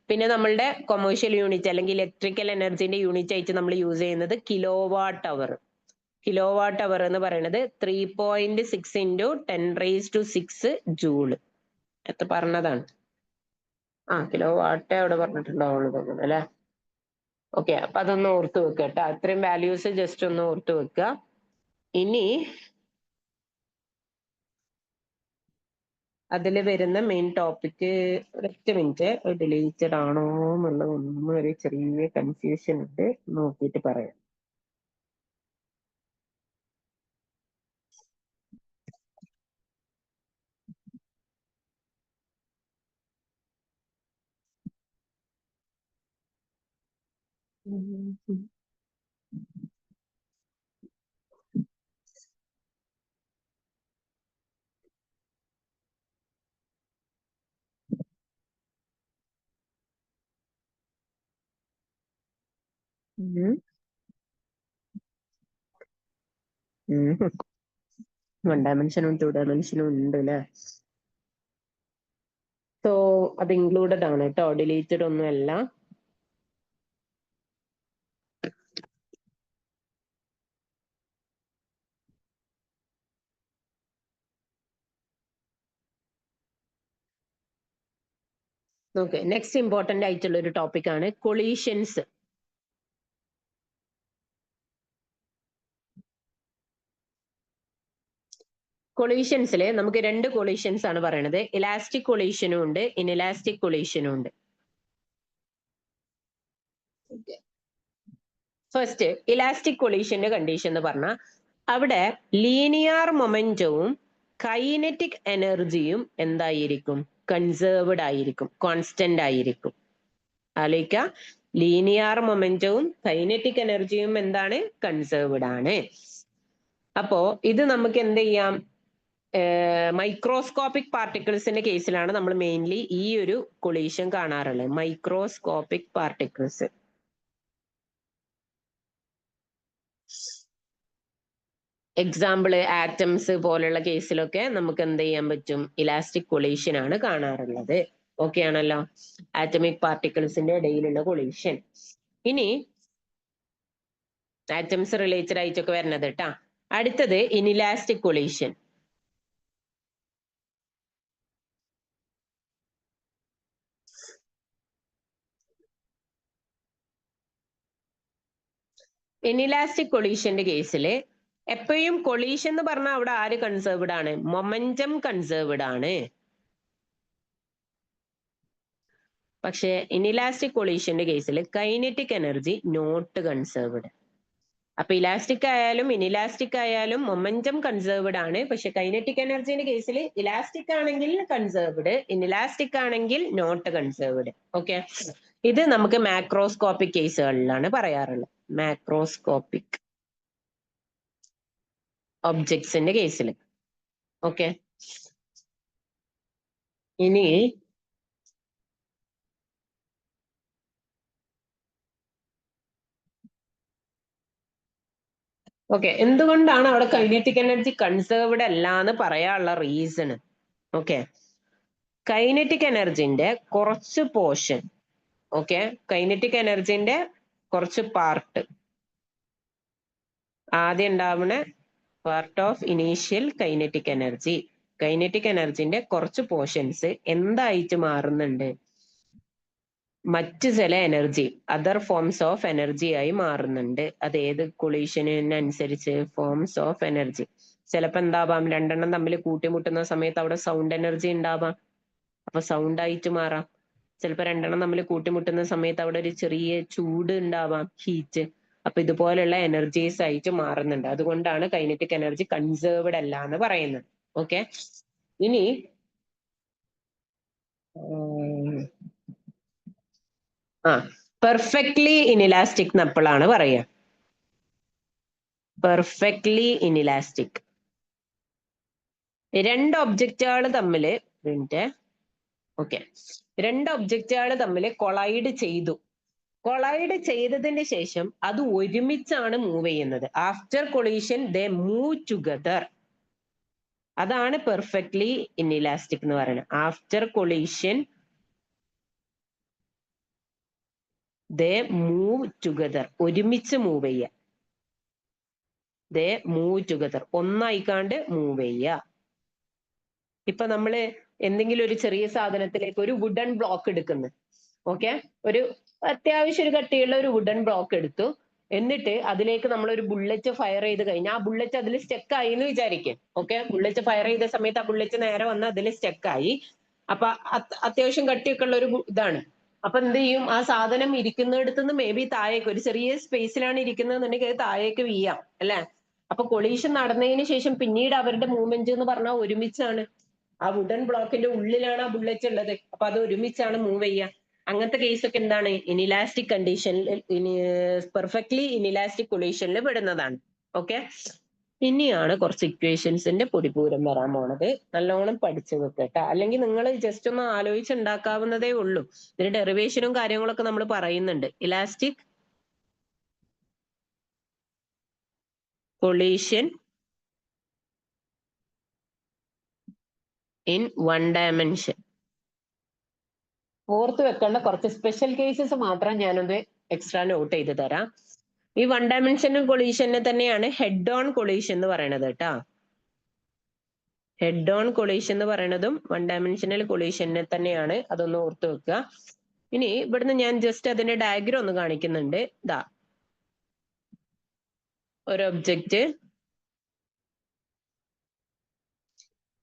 പിന്നെ നമ്മളുടെ കൊമേഴ്ഷ്യൽ യൂണിറ്റ് അല്ലെങ്കിൽ ഇലക്ട്രിക്കൽ എനർജിന്റെ യൂണിറ്റ് ആയിട്ട് നമ്മൾ യൂസ് ചെയ്യുന്നത് കിലോ വാട്ട് അവർ. കിലോ വാട്ട് അവർ എന്ന് പറയുന്നത് 3.6 ഇൻറ്റു 10⁻⁶ ജൂള്. എത്ര പറഞ്ഞതാണ്? കിലോ വാട്ടേ അവിടെ പറഞ്ഞിട്ടുണ്ടാവുള്ളൂ തോന്നുന്നു അല്ലെ? ഓക്കെ, അപ്പൊ അതൊന്ന് ഓർത്ത് വെക്കുക കേട്ടോ. അത്രയും വാല്യൂസ് ജസ്റ്റ് ഒന്ന് ഓർത്ത് വെക്കുക. ഇനി അതിൽ വരുന്ന മെയിൻ ടോപ്പിക്, ഒരൊറ്റ മിനിറ്റ്, ഡിലീറ്റഡ് ആണോ എന്നുള്ള ഒന്നും ഒരു ചെറിയ കൺഫ്യൂഷൻ ഉണ്ട്, നോക്കിയിട്ട് പറയാം. വൺ ഡയമെൻഷനും 2 ഡയമെൻഷനും ഉണ്ട് അല്ലേ? സോ അത് ഇൻക്ലൂഡഡ് ആണ് കേട്ടോ, ഡിലീറ്റഡ് ഒന്നും അല്ല. ഓക്കെ, നെക്സ്റ്റ് ഇമ്പോർട്ടന്റ് ആയിട്ടുള്ള ഒരു ടോപ്പിക് ആണ് കൊളീഷൻസ്. കൊളീഷൻസിൽ നമുക്ക് രണ്ട് കൊളീഷൻസ് ആണ് പറയുന്നത്. ഇലാസ്റ്റിക് കൊളീഷനും ഉണ്ട്, ഇൻഇലാസ്റ്റിക് കൊളീഷനും ഉണ്ട്. ഫസ്റ്റ് ഇലാസ്റ്റിക് കൊളീഷന്റെ കണ്ടീഷൻ എന്ന് പറഞ്ഞാൽ അവിടെ ലീനിയർ മൊമെന്റവും കൈനറ്റിക് എനർജിയും എന്തായിരിക്കും? കൺസേർവ്ഡ് ആയിരിക്കും, കോൺസ്റ്റന്റ് ആയിരിക്കും. ആലോചിക്ക, ലീനിയർ മൊമെന്റവും കൈനറ്റിക് എനർജിയും എന്താണ്? കൺസേർവ്ഡ് ആണ്. അപ്പോ ഇത് നമുക്ക് എന്ത് ചെയ്യാം? മൈക്രോസ്കോപ്പിക് പാർട്ടിക്കിൾസിന്റെ കേസിലാണ് നമ്മൾ മെയിൻലി ഈ ഒരു കൊളീഷൻ കാണാറുള്ളത്. Microscopic particles. എക്സാമ്പിൾ ആറ്റംസ് പോലുള്ള കേസിലൊക്കെ നമുക്ക് എന്ത് ചെയ്യാൻ പറ്റും? ഇലാസ്റ്റിക് കൊളീഷൻ ആണ് കാണാറുള്ളത്. ഓക്കെ ആണല്ലോ, ആറ്റമിക് പാർട്ടിക്കിൾസിന്റെ ഇടയിലുള്ള കൊളീഷൻ. ഇനി ആറ്റംസ് റിലേറ്റഡ് ആയിട്ടൊക്കെ വരുന്നത് കേട്ടാ. അടുത്തത് ഇൻഇലാസ്റ്റിക് കൊളീഷൻ. ഇൻഇലാസ്റ്റിക് കൊളീഷന്റെ കേസിൽ എപ്പോഴും കൊളീഷൻ എന്ന് പറഞ്ഞാൽ അവിടെ ആര് കൺസേർവ്ഡ് ആണ്? മൊമെന്റം കൺസേർവ്ഡ് ആണ്. പക്ഷെ ഇൻഇലാസ്റ്റിക് കൊളീഷന്റെ കേസിൽ കൈനറ്റിക് എനർജി നോട്ട് കൺസേർവ്ഡ്. അപ്പൊ ഇലാസ്റ്റിക് ആയാലും ഇൻഇലാസ്റ്റിക് ആയാലും മൊമെന്റം കൺസേർവ്ഡ് ആണ്. പക്ഷെ കൈനറ്റിക് എനർജിന്റെ കേസിൽ ഇലാസ്റ്റിക് ആണെങ്കിൽ കൺസേർവ്ഡ്, ഇൻഇലാസ്റ്റിക് ആണെങ്കിൽ നോട്ട് കൺസേർവ്ഡ്. ഓക്കെ, ഇത് നമുക്ക് മാക്രോസ്കോപ്പിക് കേസുകളിലാണ് പറയാറുള്ളത്. മാക്രോസ്കോപ്പിക് ഒബ്ജക്ട്സിന്റെ കേസിൽ. ഓക്കെ, ഇനി ഓക്കെ, എന്തുകൊണ്ടാണ് അവിടെ കൈനറ്റിക് എനർജി കൺസേർവ്ഡ് അല്ല എന്ന് പറയാനുള്ള റീസൺ? ഓക്കെ, കൈനറ്റിക് എനർജിന്റെ കുറച്ച് പോർഷൻ, ഓക്കെ, കൈനറ്റിക് എനർജിന്റെ കുറച്ച് പാർട്ട്, ആദ്യം ഉണ്ടാവുന്ന part of initial kinetic energy, kinetic എനർജിന്റെ കുറച്ച് പോർഷൻസ് എന്തായിട്ട് മാറുന്നുണ്ട്? മറ്റ് ചില energy, other forms of energy ആയി മാറുന്നുണ്ട്. അത് ഏത് കൊളീഷനനുസരിച്ച്? Forms of energy. ചിലപ്പോ എന്താവാം, രണ്ടെണ്ണം തമ്മിൽ കൂട്ടിമുട്ടുന്ന സമയത്ത് അവിടെ സൗണ്ട് എനർജി ഉണ്ടാവാം, അപ്പൊ സൗണ്ട് ആയിട്ട് മാറാം. ചിലപ്പോ രണ്ടെണ്ണം തമ്മിൽ കൂട്ടിമുട്ടുന്ന സമയത്ത് അവിടെ ഒരു ചെറിയ ചൂട് ഉണ്ടാവാം, ഹീറ്റ്. അപ്പൊ ഇതുപോലുള്ള എനർജീസ് ആയിട്ട് മാറുന്നുണ്ട്. അതുകൊണ്ടാണ് കൈനറ്റിക് എനർജി കൺസേർവ്ഡ് അല്ല എന്ന് പറയുന്നത്. ഓക്കെ, ഇനി പെർഫെക്റ്റ്ലി ഇൻഇലാസ്റ്റിക് എപ്പോഴാണ് പറയുക? Perfectly inelastic. രണ്ട് ഒബ്ജക്റ്റുകൾ തമ്മിൽ ഓക്കെ, രണ്ട് ഒബ്ജക്റ്റുകൾ തമ്മിൽ കൊളൈഡ് ചെയ്തു. കൊളൈഡ് ചെയ്തതിന് ശേഷം അത് ഒരുമിച്ചാണ് മൂവ് ചെയ്യുന്നത്. ആഫ്റ്റർ കൊളീഷൻ ദേ മൂവ് ടുഗദർ. അതാണ് പെർഫെക്റ്റ്ലി ഇൻഇലാസ്റ്റിക് എന്ന് പറയുന്നത്. ആഫ്റ്റർ കൊളീഷൻ ദേ മൂവ് ടുഗദർ, ഒരുമിച്ച് മൂവ് ചെയ്യുക. ദേ മൂവ് ടുഗദർ, ഒന്നായിക്കാണ്ട് മൂവ് ചെയ്യുക. ഇപ്പൊ നമ്മള് എന്തെങ്കിലും ഒരു ചെറിയ സാധനത്തിലേക്ക് ഒരു വുഡൻ ബ്ലോക്ക് എടുക്കുന്നു. ഓക്കെ, ഒരു അത്യാവശ്യം ഒരു കട്ടിയുള്ള ഒരു വുഡൻ ബ്ലോക്ക് എടുത്തു. എന്നിട്ട് അതിലേക്ക് നമ്മൾ ഒരു ബുള്ളറ്റ് ഫയർ ചെയ്ത് കഴിഞ്ഞാൽ ആ ബുള്ളറ്റ് അതിൽ സ്റ്റക്ക് ആയി എന്ന് വിചാരിക്കും. ഓക്കെ, ബുള്ളറ്റ് ഫയർ ചെയ്ത സമയത്ത് ആ ബുള്ളറ്റ് നേരെ വന്ന് അതിൽ സ്റ്റക്ക് ആയി. അപ്പൊ അത്യാവശ്യം കട്ടിയൊക്കെ ഉള്ള ഒരു ഇതാണ്. അപ്പൊ എന്ത് ചെയ്യും? ആ സാധനം ഇരിക്കുന്നിടത്തുനിന്ന് മേ ബി താഴേക്ക്, ഒരു ചെറിയ സ്പേസിലാണ് ഇരിക്കുന്നതെന്നുണ്ടെങ്കിൽ അത് താഴേക്ക് വീഴാം അല്ലെ? അപ്പൊ കൊളീഷൻ നടന്നതിന് ശേഷം പിന്നീട് അവരുടെ മൂവ്മെന്റ് എന്ന് പറഞ്ഞാൽ ഒരുമിച്ചാണ്. ആ വുഡൻ ബ്ലോക്കിന്റെ ഉള്ളിലാണ് ആ ബുള്ളറ്റ് ഉള്ളത്. അപ്പൊ അത് ഒരുമിച്ചാണ് മൂവ് ചെയ്യുക. അങ്ങനത്തെ കേസൊക്കെ എന്താണ്? ഇൻഇലാസ്റ്റിക് കണ്ടീഷനിൽ, പെർഫെക്റ്റ്ലി ഇൻഇലാസ്റ്റിക് കൊളീഷനിൽ പെടുന്നതാണ്. ഓക്കെ, ഇനിയാണ് കുറച്ച് ഇക്വേഷൻസിന്റെ പൊടിപൂരം വരാൻ പോണത്. നല്ലോണം പഠിച്ചു വെക്കട്ടെ, അല്ലെങ്കിൽ നിങ്ങൾ ജസ്റ്റ് ഒന്ന് ആലോചിച്ചുണ്ടാക്കാവുന്നതേ ഉള്ളൂ. ഇതിന്റെ ഡെറിവേഷനും കാര്യങ്ങളൊക്കെ നമ്മൾ പറയുന്നുണ്ട്. Elastic collision in one dimension. ഓർത്ത് വെക്കേണ്ട കുറച്ച് സ്പെഷ്യൽ കേസസ് മാത്രം ഞാനൊന്ന് എക്സ്ട്രാ നോട്ട് ചെയ്ത് തരാം. ഈ വൺ ഡയമെൻഷൻ കൊളീഷനെ തന്നെയാണ് ഹെഡ് ഓൺ കൊളീഷൻ എന്ന് പറയുന്നത് കേട്ടോ. ഹെഡ് ഓൺ കൊളീഷൻ എന്ന് പറയുന്നതും 1 ഡയമെൻഷനൽ കൊളീഷനെ തന്നെയാണ്, അതൊന്ന് ഓർത്ത് വെക്കുക. ഇനി ഇവിടുന്ന് ഞാൻ ജസ്റ്റ് അതിന്റെ ഡയഗ്രം ഒന്ന് കാണിക്കുന്നുണ്ട്. ഇതാ ഒരു ഒബ്ജക്റ്റ്,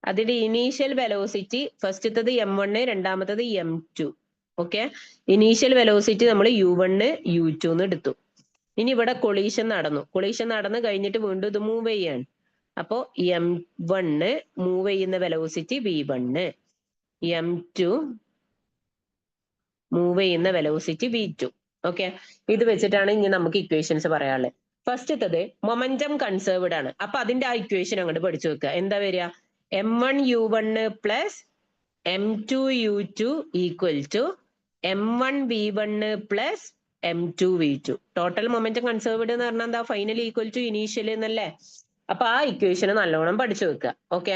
അതിന്റെ ഇനീഷ്യൽ വെലോസിറ്റി ഫസ്റ്റത്തത് m1, രണ്ടാമത്തത് m2. ഓക്കെ, ഇനീഷ്യൽ വെലോസിറ്റി നമ്മൾ u1 u2 എന്ന് എടുത്തു. ഇനി ഇവിടെ കൊളീഷൻ നടന്നു കഴിഞ്ഞിട്ട് വീണ്ടും ഇത് മൂവ് ചെയ്യാണ്. അപ്പോ m1 മൂവ് ചെയ്യുന്ന വെലോസിറ്റി v1, m2 മൂവ് ചെയ്യുന്ന വെലോസിറ്റി v2. ഓക്കെ, ഇത് വെച്ചിട്ടാണ് ഇനി നമുക്ക് ഇക്വേഷൻസ് പറയാനുള്ളത്. ഫസ്റ്റത്തത് മൊമെന്റം കൺസേർവ്ഡ് ആണ്. അപ്പൊ അതിന്റെ ആ ഇക്വേഷൻ അങ്ങോട്ട് പഠിച്ചു വെക്കുക. എന്താ വരിക? m1 u1 plus m2 u2 equal to m1 v1 plus m2 v2. Total momentum conserved എന്ന് പറഞ്ഞാൽ എന്താ? ഫൈനൽ ഈക്വൽ ടു ഇനീഷ്യൽ എന്നല്ലേ? അപ്പൊ ആ ഇക്വേഷൻ നല്ലോണം പഠിച്ചു വെക്കുക. ഓക്കെ,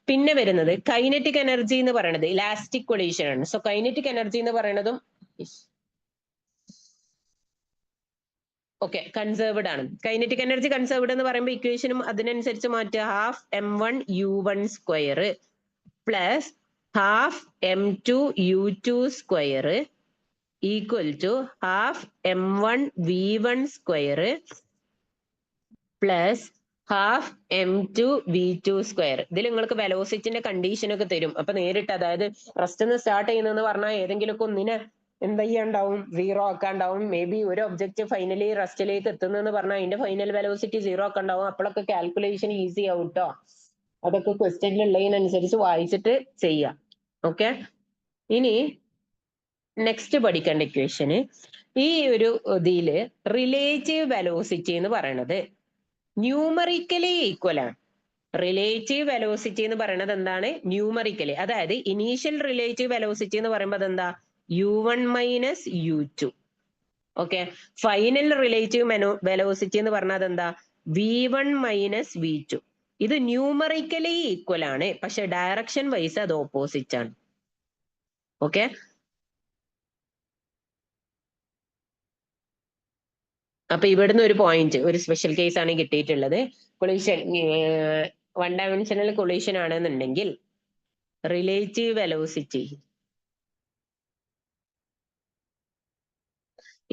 പിന്നെ വരുന്നത് കൈനറ്റിക് എനർജി എന്ന് പറയുന്നത് ഇലാസ്റ്റിക് കൊളീഷൻ ആണ്. സോ കൈനറ്റിക് എനർജി എന്ന് പറയുന്നതും ഓക്കെ കൺസേർവ്ഡ് ആണ്. കൈനറ്റിക് എനർജി കൺസേർവ്ഡ് എന്ന് പറയുമ്പോൾ ഇക്വേഷനും അതിനനുസരിച്ച് മാറ്റുക. Half m1 u1 square plus half m2 u2 square equal to half m1 v1 square plus half m2 v2 square. ഇതിൽ നിങ്ങൾക്ക് വെലോസിറ്റിന്റെ കണ്ടീഷൻ ഒക്കെ തരും. അപ്പൊ നേരിട്ട്, അതായത് റെസ്റ്റ് നിന്ന് സ്റ്റാർട്ട് ചെയ്യുന്നതെന്ന് പറഞ്ഞാൽ ഏതെങ്കിലുമൊക്കെ ഒന്നിനെ എന്താ ചെയ്യാണ്ടാവും? 0 ആക്കാണ്ടാവും. മേ ബി ഒരു ഒബ്ജക്റ്റ് ഫൈനലി റെസ്റ്റിലേക്ക് എത്തുന്നെന്ന് പറഞ്ഞാൽ അതിന്റെ ഫൈനൽ വെലോസിറ്റി 0 ആക്കാണ്ടാവും. അപ്പോഴൊക്കെ കാൽക്കുലേഷൻ ഈസി ആവും കേട്ടോ. അതൊക്കെ ക്വസ്റ്റ്യനിൽ ഉള്ളതിനനുസരിച്ച് വായിച്ചിട്ട് ചെയ്യാം. ഓക്കെ, ഇനി നെക്സ്റ്റ് പഠിക്കേണ്ട ഇക്വേഷന് ഈ ഒരു ഇതില് റിലേറ്റീവ് വെലോസിറ്റി എന്ന് പറയുന്നത് ന്യൂമറിക്കലി ഈക്വൽ ആണ്. റിലേറ്റീവ് വെലോസിറ്റി എന്ന് പറയുന്നത് എന്താണ്? ന്യൂമറിക്കലി. അതായത് ഇനീഷ്യൽ റിലേറ്റീവ് വെലോസിറ്റി എന്ന് പറയുമ്പോൾ അതെന്താ? u1 minus u2. Okay, final relative velocity എന്ന് പറഞ്ഞാൽ എന്താ? v1 minus v2. ഇത് ന്യൂമറിക്കലി ഈക്വൽ ആണ്, പക്ഷെ ഡയറക്ഷൻ വൈസ് അത് ഓപ്പോസിറ്റ് ആണ്. ഓക്കെ, അപ്പൊ ഇവിടുന്ന് ഒരു പോയിന്റ്, ഒരു സ്പെഷ്യൽ കേസ് ആണ് കിട്ടിയിട്ടുള്ളത്. കൊളീഷൻ 1 ഡയമെൻഷനൽ കൊളീഷൻ ആണെന്നുണ്ടെങ്കിൽ റിലേറ്റീവ് വെലോസിറ്റി,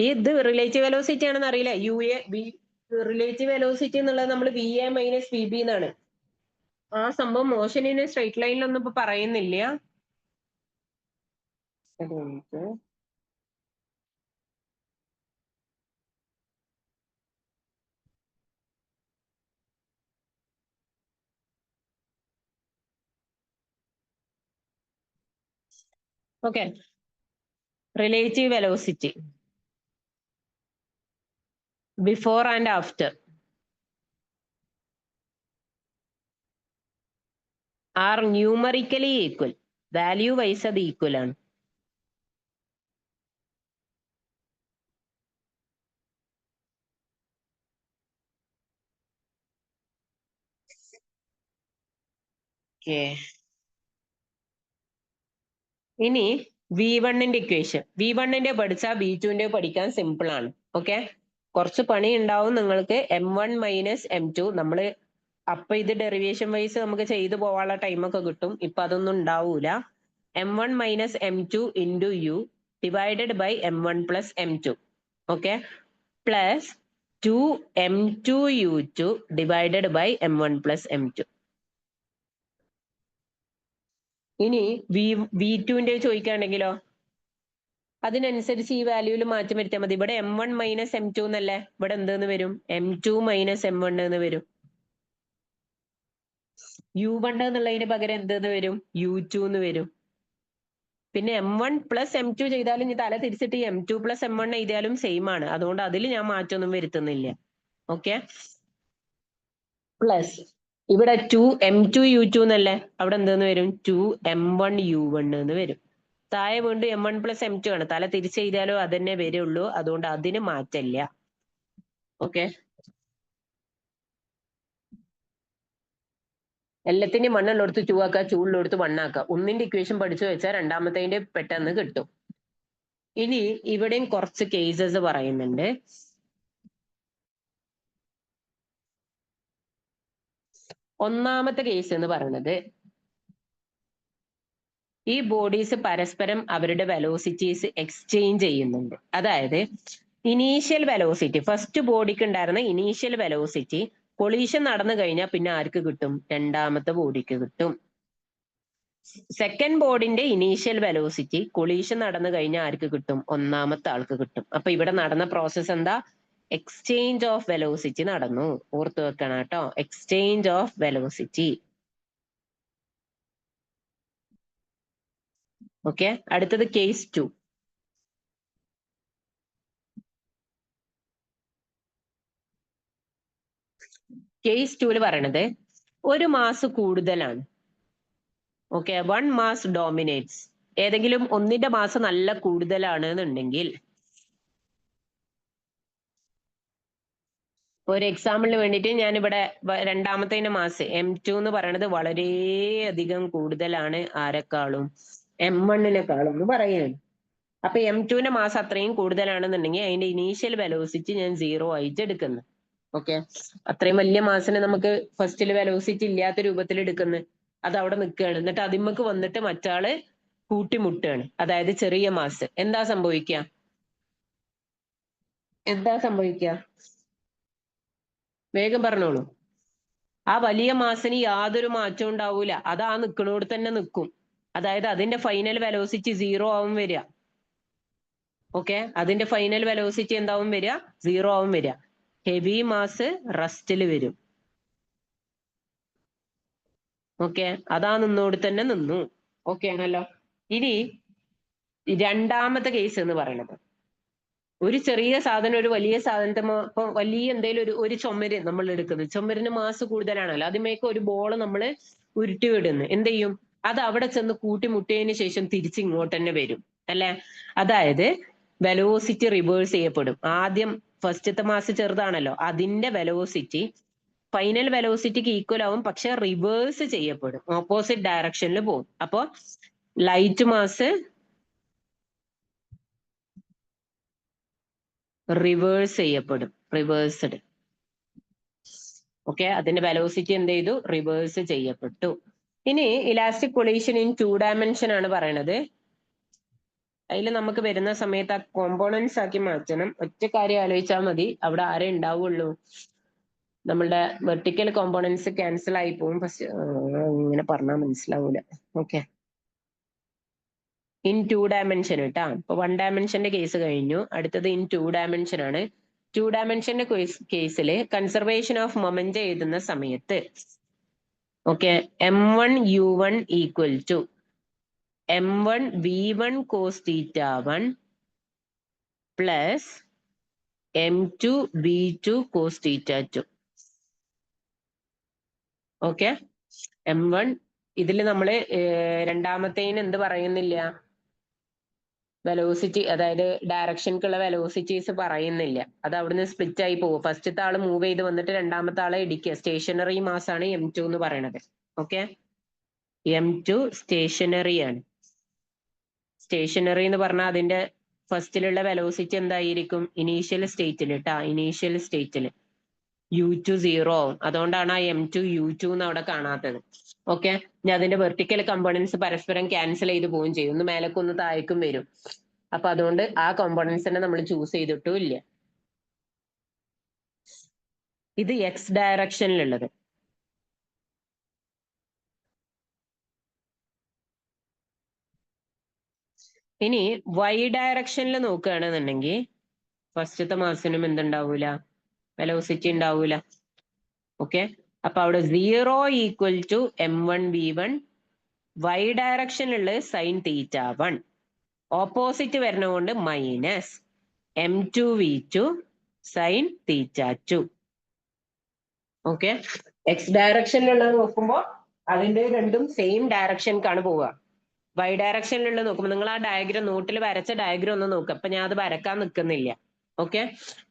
ഇത് റിലേറ്റീവ് വെലോസിറ്റി ആണെന്ന് അറിയില്ല. റിലേറ്റീവ് വെലോസിറ്റി എന്നുള്ളത് നമ്മൾ VA മൈനസ് VB എന്നാണ്. ആ സംഭവം മോഷനിന് സ്ട്രൈറ്റ് ലൈനിലൊന്നും ഇപ്പൊ പറയുന്നില്ല. Okay, relative velocity before and after are numerically equal. Value wise അത് ഈക്വൽ ആണ്. ഇനി v1ന്റെ ഇക്വേഷൻ, v1ന്റെ പഠിച്ചാൽ v2ന്റെ പഠിക്കാൻ സിമ്പിൾ ആണ്. ഓക്കെ, കുറച്ച് പണി ഉണ്ടാവും നിങ്ങൾക്ക്. m1 മൈനസ് m2 നമ്മള് അപ്പൊ ഇത് ഡെറിവേഷൻ വൈസ് നമുക്ക് ചെയ്തു പോവാനുള്ള ടൈമൊക്കെ കിട്ടും. ഇപ്പൊ അതൊന്നും ഉണ്ടാവൂല. m1 minus m2 into u divided by m1 plus m2. Okay, plus 2m2 u2 divided by m1 plus m2. ഇനി v2ന്റെ ചോദിക്കുകയാണെങ്കിലോ അതിനനുസരിച്ച് ഈ വാല്യൂവിൽ മാറ്റം വരുത്തിയാൽ മതി. ഇവിടെ m1 മൈനസ് m2 എന്നല്ലേ, ഇവിടെ എന്തെന്ന് വരും? m2 മൈനസ് m1 എന്ന് വരും. u1 എന്നുള്ളതിന് പകരം എന്തെന്ന് വരും? u2 എന്ന് വരും. പിന്നെ m1 പ്ലസ് m2 ചെയ്താലും ഇനി തല തിരിച്ചിട്ട് m2 പ്ലസ് m1 എഴുതിയാലും സെയിം ആണ്. അതുകൊണ്ട് അതിൽ ഞാൻ മാറ്റമൊന്നും വരുത്തുന്നില്ല. ഓക്കെ, പ്ലസ് ഇവിടെ 2m2 u2 എന്നല്ലേ, അവിടെ എന്തെന്ന് വരും? 2m1 u1 എന്ന് വരും. താഴെ വീണ്ടും m1 പ്ലസ് m2 ആണ്. തല തിരിച്ച് എഴുതിയാലോ അത് തന്നെ വരുള്ളൂ. അതുകൊണ്ട് അതിന് മാറ്റമില്ല. ഓക്കെ, എല്ലാത്തിന്റെയും മണ്ണുള്ളടത്ത് 2 ആക്കുക, ചൂടുള്ളടത്ത് 1 ആക്കുക. ഒന്നിന്റെ ഇക്വേഷൻ പഠിച്ചു വെച്ചാൽ രണ്ടാമത്തേന്റെ പെട്ടെന്ന് കിട്ടും. ഇനി ഇവിടെയും കുറച്ച് കേസസ് പറയുന്നുണ്ട്. ഒന്നാമത്തെ കേസ് എന്ന് പറയുന്നത് ഈ ബോഡീസ് പരസ്പരം അവരുടെ വെലോസിറ്റീസ് എക്സ്ചേഞ്ച് ചെയ്യുന്നുണ്ട്. അതായത് ഇനീഷ്യൽ വെലോസിറ്റി, ഫസ്റ്റ് ബോഡിക്ക് ഉണ്ടായിരുന്ന ഇനീഷ്യൽ വെലോസിറ്റി കൊളീഷൻ നടന്നു കഴിഞ്ഞാൽ പിന്നെ ആർക്ക് കിട്ടും? രണ്ടാമത്തെ ബോഡിക്ക് കിട്ടും. സെക്കൻഡ് ബോർഡിന്റെ ഇനീഷ്യൽ വെലോസിറ്റി കൊളീഷൻ നടന്നു കഴിഞ്ഞാൽ ആർക്ക് കിട്ടും? ഒന്നാമത്തെ ആൾക്ക് കിട്ടും. അപ്പൊ ഇവിടെ നടന്ന പ്രോസസ് എന്താ? എക്സ്ചേഞ്ച് ഓഫ് വെലോസിറ്റി നടന്നു. ഓർത്ത് വെക്കണം കേട്ടോ, എക്സ്ചേഞ്ച് ഓഫ് വെലോസിറ്റി. ഓക്കെ, അടുത്തത് കേസ് 2. കേസ് 2 പറയണത് ഒരു മാസ് കൂടുതലാണ്. Okay, 1 mass dominates. ഏതെങ്കിലും ഒന്നിന്റെ മാസ് നല്ല കൂടുതലാണ് എന്നുണ്ടെങ്കിൽ, ഒരു എക്സാമ്പിളിന് വേണ്ടിയിട്ട് ഞാനിവിടെ രണ്ടാമത്തെ മാസ് M2 എന്ന് പറയുന്നത് വളരെയധികം കൂടുതലാണ് ആരെക്കാളും? M1-നെക്കാളും എന്ന് പറയുകയാണ്. അപ്പൊ M2-ന്റെ മാസ് അത്രയും കൂടുതലാണെന്നുണ്ടെങ്കിൽ അതിന്റെ ഇനീഷ്യൽ വെലോസിറ്റി ഞാൻ 0 ആയിട്ട് എടുക്കുന്നു. ഓക്കെ, അത്രയും വലിയ മാസിനെ നമുക്ക് ഫസ്റ്റിൽ വെലോസിറ്റി ഇല്ലാത്ത രൂപത്തിൽ എടുക്കുന്നു. അത് അവിടെ നിൽക്കുകയാണ്. എന്നിട്ട് അതിമ്മക്ക് വന്നിട്ട് മറ്റാള് കൂട്ടിമുട്ടുകയാണ്. അതായത് ചെറിയ മാസ്. എന്താ സംഭവിക്കുക? വേഗം പറഞ്ഞോളൂ. ആ വലിയ മാസിന് യാതൊരു മാറ്റവും ഉണ്ടാവൂല. അത് ആ നിൽക്കണോട് തന്നെ നിൽക്കും. അതായത് അതിന്റെ ഫൈനൽ വെലോസിറ്റി 0 ആവും വരിക. ഓക്കെ, അതിന്റെ ഫൈനൽ വെലോസിറ്റി എന്താവും വരിക? 0 ആവും വരിക. ഹെവി മാസ് റസ്റ്റിൽ വരും. ഓക്കെ, അതാ നിന്നോട് തന്നെ നിന്നു. ഓക്കെ ആണല്ലോ. ഇനി രണ്ടാമത്തെ കേസ് എന്ന് പറയുന്നത്, ഒരു ചെറിയ സാധനം ഒരു വലിയ സാധനത്തെ ഇപ്പൊ വലിയ എന്തെങ്കിലും ഒരു ചുമര് നമ്മൾ എടുക്കുന്നത്, ചുമരിന് മാസ് കൂടുതലാണല്ലോ, അതിമേക്ക് ഒരു ബോൾ നമ്മൾ ഉരുട്ടി വിടുന്നു. എന്ത് ചെയ്യും? അത് അവിടെ ചെന്ന് കൂട്ടിമുട്ടിയതിന് ശേഷം തിരിച്ച് ഇങ്ങോട്ട് തന്നെ വരും അല്ലെ? അതായത് വെലോസിറ്റി റിവേഴ്സ് ചെയ്യപ്പെടും. ആദ്യം ഫസ്റ്റത്തെ മാസ് ചെറുതാണല്ലോ, അതിന്റെ വെലോസിറ്റി ഫൈനൽ വെലോസിറ്റിക്ക് ഈക്വൽ ആവും, പക്ഷെ റിവേഴ്സ് ചെയ്യപ്പെടും, ഓപ്പോസിറ്റ് ഡയറക്ഷനിൽ പോകും. അപ്പോ ലൈറ്റ് മാസ് റിവേഴ്സ് ചെയ്യപ്പെടും, റിവേഴ്സ്ഡ്. ഓക്കെ, അതിന്റെ വെലോസിറ്റി എന്ത് ചെയ്തു? റിവേഴ്സ് ചെയ്യപ്പെട്ടു. ഇനി ഇലാസ്റ്റിക് കൊളീഷൻ ഇൻ 2 ഡയമെൻഷൻ ആണ് പറയണത്. അതിൽ നമുക്ക് വരുന്ന സമയത്ത് ആ കോമ്പോണൻസ് ആക്കി മാറ്റണം. ഒറ്റ കാര്യം ആലോചിച്ചാൽ മതി, അവിടെ ആരേ ഉണ്ടാവുള്ളൂ? നമ്മളുടെ വെർട്ടിക്കൽ കോമ്പോണൻസ് ക്യാൻസൽ ആയി പോകും. പക്ഷെ ഇങ്ങനെ പറഞ്ഞാൽ മനസ്സിലാവൂല. ഓക്കെ, ഇൻ 2 ഡയമെൻഷൻ കേട്ടാ. ഇപ്പൊ 1 ഡയമെൻഷന്റെ കേസ് കഴിഞ്ഞു, അടുത്തത് ഇൻ 2 ഡയമെൻഷൻ ആണ്. 2 ഡയമെൻഷന്റെ കേസിൽ കൺസർവേഷൻ ഓഫ് മൊമെന്റ് എഴുതുന്ന സമയത്ത് okay, M1U1 equal to M1 V1 cos θ1 plus M2 V2 cos θ2. Okay, M1 ഇതിൽ നമ്മള് രണ്ടാമത്തേന് എന്ത് പറയുന്നില്ല? വെലോസിറ്റി, അതായത് ഡയറക്ഷൻക്കുള്ള വെലോസിറ്റീസ് പറയുന്നില്ല. അത് അവിടുന്ന് സ്പ്ലിറ്റ് ആയി പോകും. ഫസ്റ്റത്തെ ആള് മൂവ് ചെയ്ത് വന്നിട്ട് രണ്ടാമത്തെ ആളെ ഇടിക്കുക. സ്റ്റേഷനറി മാസ് ആണ് M2 എന്ന് പറയുന്നത്. ഓക്കെ, M2 സ്റ്റേഷനറി ആണ്. സ്റ്റേഷനറി എന്ന് പറഞ്ഞാൽ അതിന്റെ ഫസ്റ്റിലുള്ള വെലോസിറ്റി എന്തായിരിക്കും? ഇനീഷ്യൽ സ്റ്റേറ്റിൽ കേട്ടാ, ഇനീഷ്യൽ സ്റ്റേറ്റിൽ U2 0 ആവും. അതുകൊണ്ടാണ് ആ M2 U2 എന്ന് അവിടെ കാണാത്തത്. ഓക്കെ, ഇനി അതിന്റെ വെർട്ടിക്കൽ കമ്പോണൻസ് പരസ്പരം ക്യാൻസൽ ചെയ്ത് പോവുകയും ചെയ്യും. ഒന്ന് മേലേക്കും ഒന്ന് താഴേക്കും വരും. അപ്പൊ അതുകൊണ്ട് ആ കോമ്പോണൻസിനെ നമ്മൾ ചൂസ് ചെയ്തിട്ടും ഇല്ല. ഇത് എക്സ് ഡയറക്ഷനിലുള്ളത്. ഇനി വൈ ഡയറക്ഷനിൽ നോക്കുകയാണെന്നുണ്ടെങ്കിൽ ഫസ്റ്റത്തെ മാസിനും എന്തുണ്ടാവൂല? വെലോസിറ്റി ഉണ്ടാവൂല. ഓക്കെ, അപ്പൊ അവിടെ 0 equal to M1 V1. Y ഡയറക്ഷനിലുള്ള സൈൻ θ1. ഓപ്പോസിറ്റ് വരുന്നതുകൊണ്ട് minus M2 V2 sine θ2. Okay, X ഡയറക്ഷനിലുള്ളത് നോക്കുമ്പോൾ അതിന്റെ രണ്ടും സെയിം ഡയറക്ഷനിക്കാണ് പോവുക. വൈ ഡയറക്ഷനിലുള്ള നോക്കുമ്പോൾ നിങ്ങൾ ആ ഡയഗ്രം നോട്ടിൽ വരച്ച ഡയഗ്രം ഒന്ന് നോക്കുക. അപ്പൊ ഞാൻ അത് വരക്കാൻ നിൽക്കുന്നില്ല. ഓക്കെ,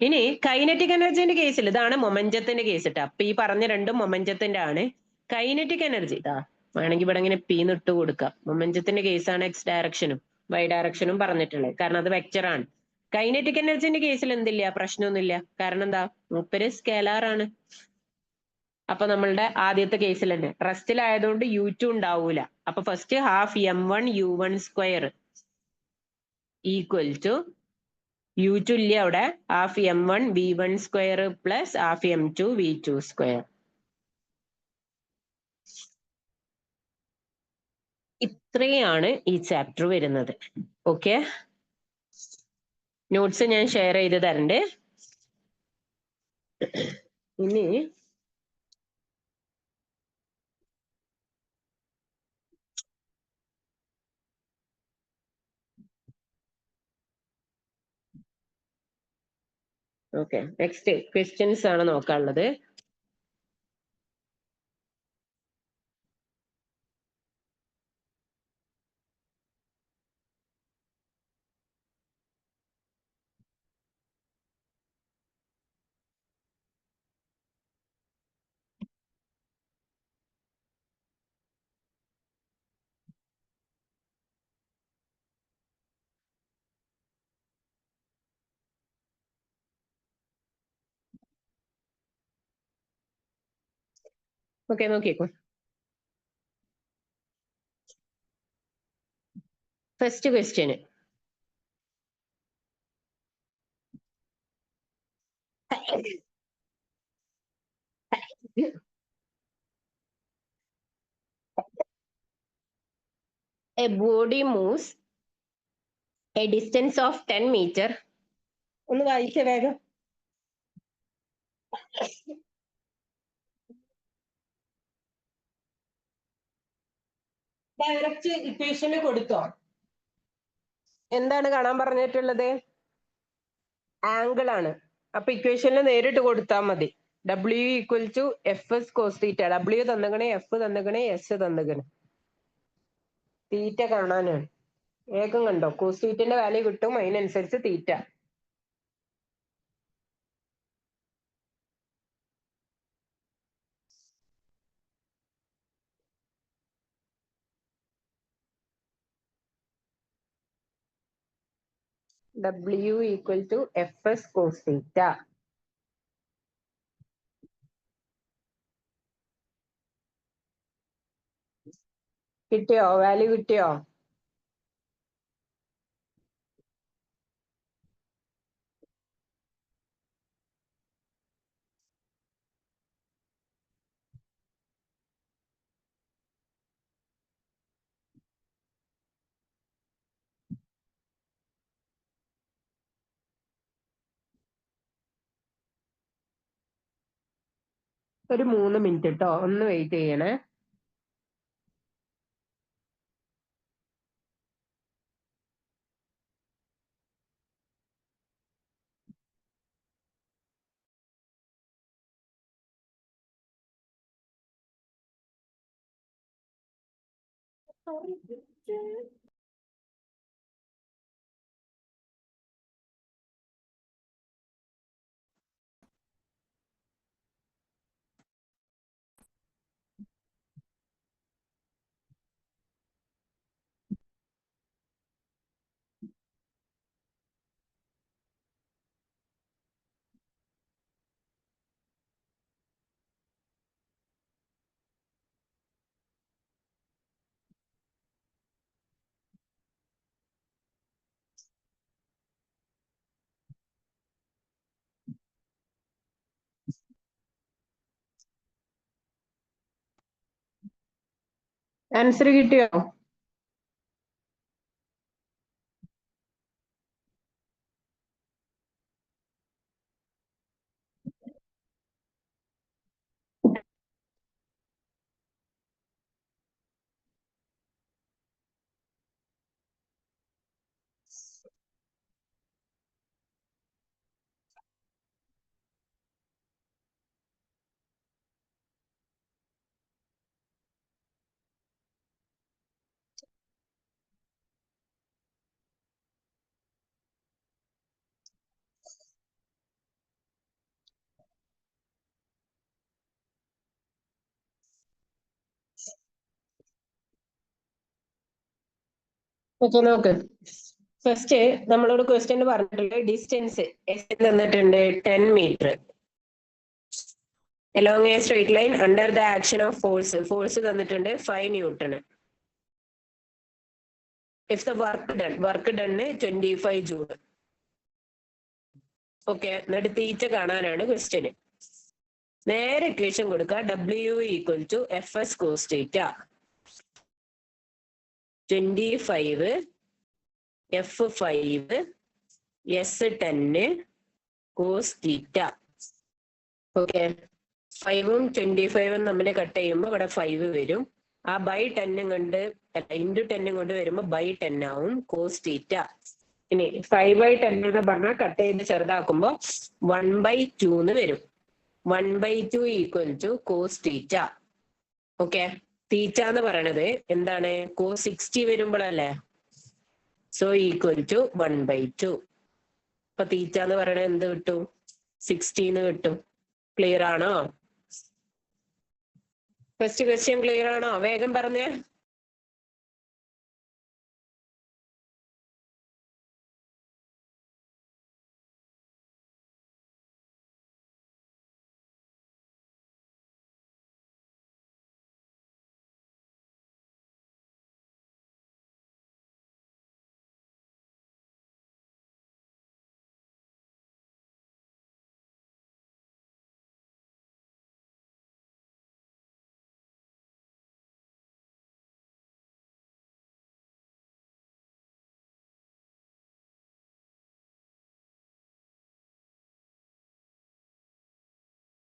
ഇനി കൈനറ്റിക് എനർജിന്റെ കേസിൽ ഇതാണ് മൊമെന്റത്തിന്റെ കേസ് ഇട്ടാ. അപ്പൊ ഈ പറഞ്ഞ രണ്ടും മൊമെന്റത്തിന്റെ ആണ്. കൈനറ്റിക് എനർജി ഇതാ വേണമെങ്കിൽ ഇവിടെ ഇങ്ങനെ പി നിട്ട് കൊടുക്കാം. മൊമെന്റത്തിന്റെ കേസാണ് എക്സ് ഡയറക്ഷനും വൈ ഡയറക്ഷനും പറഞ്ഞിട്ടുള്ളത്, കാരണം അത് വെക്ടർ ആണ്. കൈനറ്റിക് എനർജിന്റെ കേസിൽ എന്തില്ല? പ്രശ്നമൊന്നുമില്ല. കാരണം എന്താ? മൂപ്പര് സ്കേലാർ ആണ്. അപ്പൊ നമ്മളുടെ ആദ്യത്തെ കേസിൽ തന്നെ റെസ്റ്റിലായതുകൊണ്ട് U2 ഉണ്ടാവൂല. അപ്പൊ first half M1 U1 square equal to U2 ഇല്ല അവിടെ, half M1 V1 square plus half M2 V2 square. ഇത്രയാണ് ഈ ചാപ്റ്റർ വരുന്നത്. ഓക്കെ, നോട്ട്സ് ഞാൻ ഷെയർ ചെയ്ത് തരണ്ട്. ഇനി ഓക്കെ, നെക്സ്റ്റ് ക്വസ്റ്റ്യൻസ് ആണ് നോക്കാനുള്ളത്. ഓക്കെ, നോക്കിക്കോ. First question, a body moves a distance of 10 metre. ഒന്ന് വായിച്ച വേഗം. ഡയറക്റ്റ് ഇക്വേഷന് കൊടുത്തോ? എന്താണ് കാണാൻ പറഞ്ഞിട്ടുള്ളത്? ആംഗിൾ ആണ്. അപ്പൊ ഇക്വേഷനിൽ നേരിട്ട് കൊടുത്താൽ മതി. W equal to FS cos theta. W തന്നകണേ, F തന്നകണേ, S തന്നകണേ. തീറ്റ കാണാനാണ്. വേഗം കണ്ടോ, കോസ് തീറ്റന്റെ വാല്യൂ കിട്ടും, അതിനനുസരിച്ച് theta. W equal to FS cos theta. കിട്ടിയോ? വാല്യൂ കിട്ടിയോ? ഒരു 3 മിനിറ്റ് കേട്ടോ, ഒന്ന് വെയിറ്റ് ചെയ്യണേ. ആൻസർ കിട്ടിയോ? ഓക്കെ, നോക്ക്. ഫസ്റ്റ് നമ്മളോട് ക്വസ്റ്റ്യൻ പറഞ്ഞിട്ടുണ്ട് ഡിസ്റ്റൻസ് എസ് തന്നിട്ടുണ്ട് 10 metre. Along a straight line under the action of force തന്നിട്ടുണ്ട് 5 newton. If the work done 25 joule. Okay, എന്നിട്ട് തീറ്റ കാണാനാണ് ക്വസ്റ്റ്യന്. നേരെ ഇക്വേഷൻ കൊടുക്കുക. W equal to FS cos theta 25 F5 S10 cos theta. Okay, 5ഉം 25ഉം നമ്മൾ കട്ട് ചെയ്യുമ്പോൾ ഇവിടെ 5 വരും. ആ ബൈ 10 കൊണ്ട് ഇൻറ്റു 10 കൊണ്ട് വരുമ്പോൾ ബൈ 10 ആവും കോസ് തീറ്റ. ഇനി 5/10 എന്ന് പറഞ്ഞാൽ കട്ട് ചെയ്ത് ചെറുതാക്കുമ്പോൾ 1/2 എന്ന് വരും. 1/2 equal to cos theta. Okay, theta എന്ന് പറയണത് എന്താണ്? കോസ് 60 വരുമ്പോഴല്ലേ. So equal to 1/2. അപ്പൊ തീറ്റ എന്ന് പറയണത് എന്ത് കിട്ടും? 60 എന്ന് കിട്ടും. ക്ലിയർ ആണോ? ഫസ്റ്റ് ക്വസ്റ്റ്യൻ ക്ലിയർ ആണോ? വേഗം പറഞ്ഞേ.